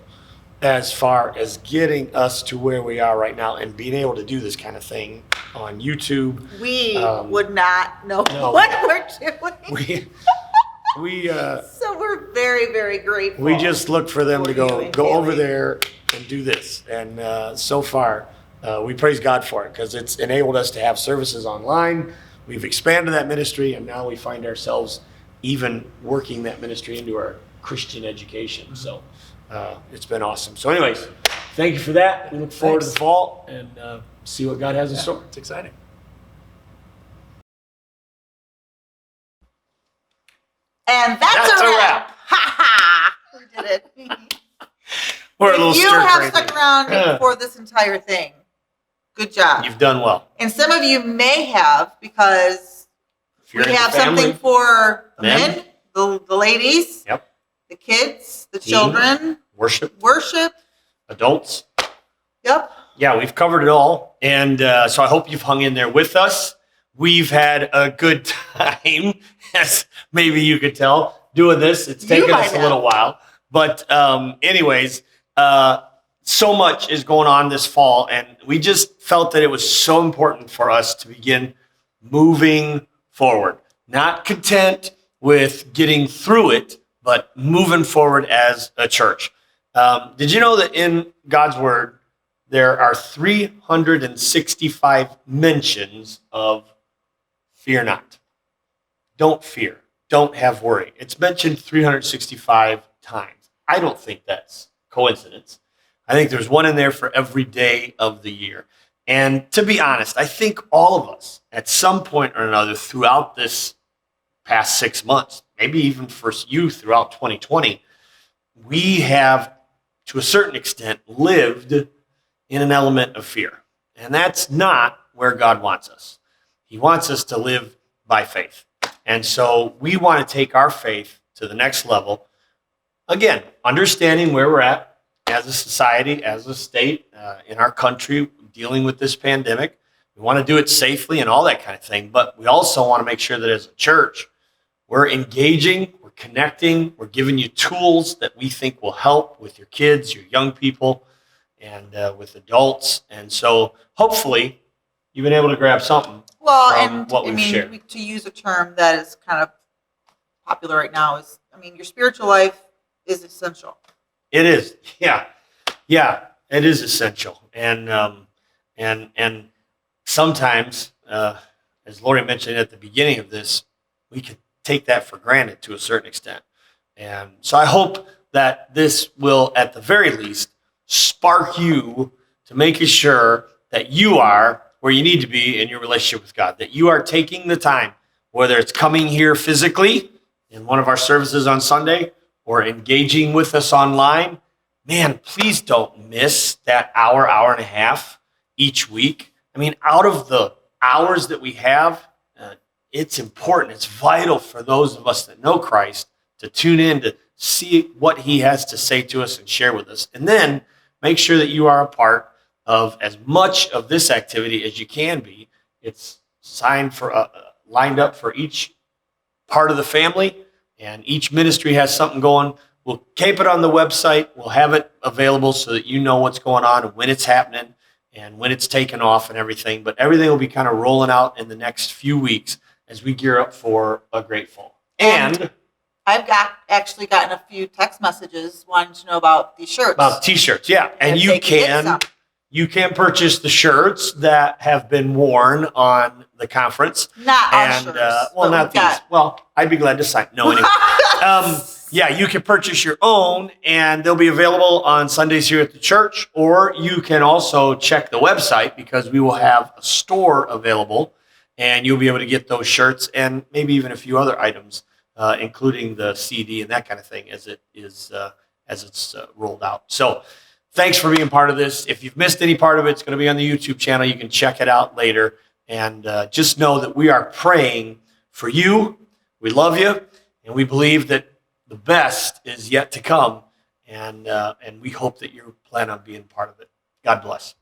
as far as getting us to where we are right now and being able to do this kind of thing on YouTube. We would not know no. what we're doing. We So we're very, very grateful. we just look for them to For you go and over Kaylee. there and do this. And so far, we praise God for it because it's enabled us to have services online. We've expanded that ministry, and now we find ourselves even working that ministry into our Christian education. So it's been awesome. So anyways, thank you for that. We look forward to the fall and see what God has in store. It's exciting. And that's a wrap. Ha ha. We did it. We're a little You stir have crazy. stuck around for this entire thing. Good job. You've done well. And some of you may have because If you're we in the have family, something for the Men. men, the ladies, Yep. the kids, the Teen. children, worship, worship. adults. Yep. Yeah, we've covered it all. And so I hope you've hung in there with us. We've had a good time, as maybe you could tell, doing this. It's taken might us a have. little while. But anyways, so much is going on this fall. And we just felt that it was so important for us to begin moving forward. Not content with getting through it, but moving forward as a church. Did you know that in God's Word, there are 365 mentions of fear not. Don't fear. don't have worry. It's mentioned 365 times. I don't think that's coincidence. I think there's one in there for every day of the year. And to be honest, I think all of us at some point or another throughout this past 6 months, maybe even for you throughout 2020, we have, to a certain extent, lived in an element of fear. And that's not where God wants us. He wants us to live by faith. And so we want to take our faith to the next level. Again, understanding where we're at as a society, as a state, in our country, dealing with this pandemic. We want to do it safely and all that kind of thing. But we also want to make sure that as a church, we're engaging, we're connecting, we're giving you tools that we think will help with your kids, your young people, and with adults. And so hopefully you've been able to grab something Well, from and what I we've mean, shared. to use a term that is kind of popular right now is, I mean, your spiritual life is essential. It is, yeah, it is essential, and sometimes, as Lori mentioned at the beginning of this, we could take that for granted to a certain extent, and so I hope that this will, at the very least, spark you to making sure that you are where you need to be in your relationship with God, that you are taking the time, whether it's coming here physically in one of our services on Sunday, or engaging with us online. Man, please don't miss that hour and a half each week. I mean, out of the hours that we have, it's important. It's vital for those of us that know Christ to tune in to see what he has to say to us and share with us. And then make sure that you are a part of as much of this activity as you can be. It's lined up for each part of the family. And each ministry has something going. We'll keep it on the website. We'll have it available so that you know what's going on and when it's happening and when it's taken off and everything. But everything will be kind of rolling out in the next few weeks as we gear up for a great fall. And I've actually gotten a few text messages wanting to know about these shirts. about T-shirts, yeah. And If you they can get can some. you can purchase the shirts that have been worn on the conference. Not our And shirts. well, but not we've these. got- Well, I'd be glad to sign. No, anyway. Yeah, you can purchase your own, and they'll be available on Sundays here at the church, or you can also check the website because we will have a store available, and you'll be able to get those shirts and maybe even a few other items, including the CD and that kind of thing as it's rolled out. So thanks for being part of this. If you've missed any part of it, it's going to be on the YouTube channel. You can check it out later, and just know that we are praying for you. We love you, and we believe that the best is yet to come, and we hope that you plan on being part of it. God bless.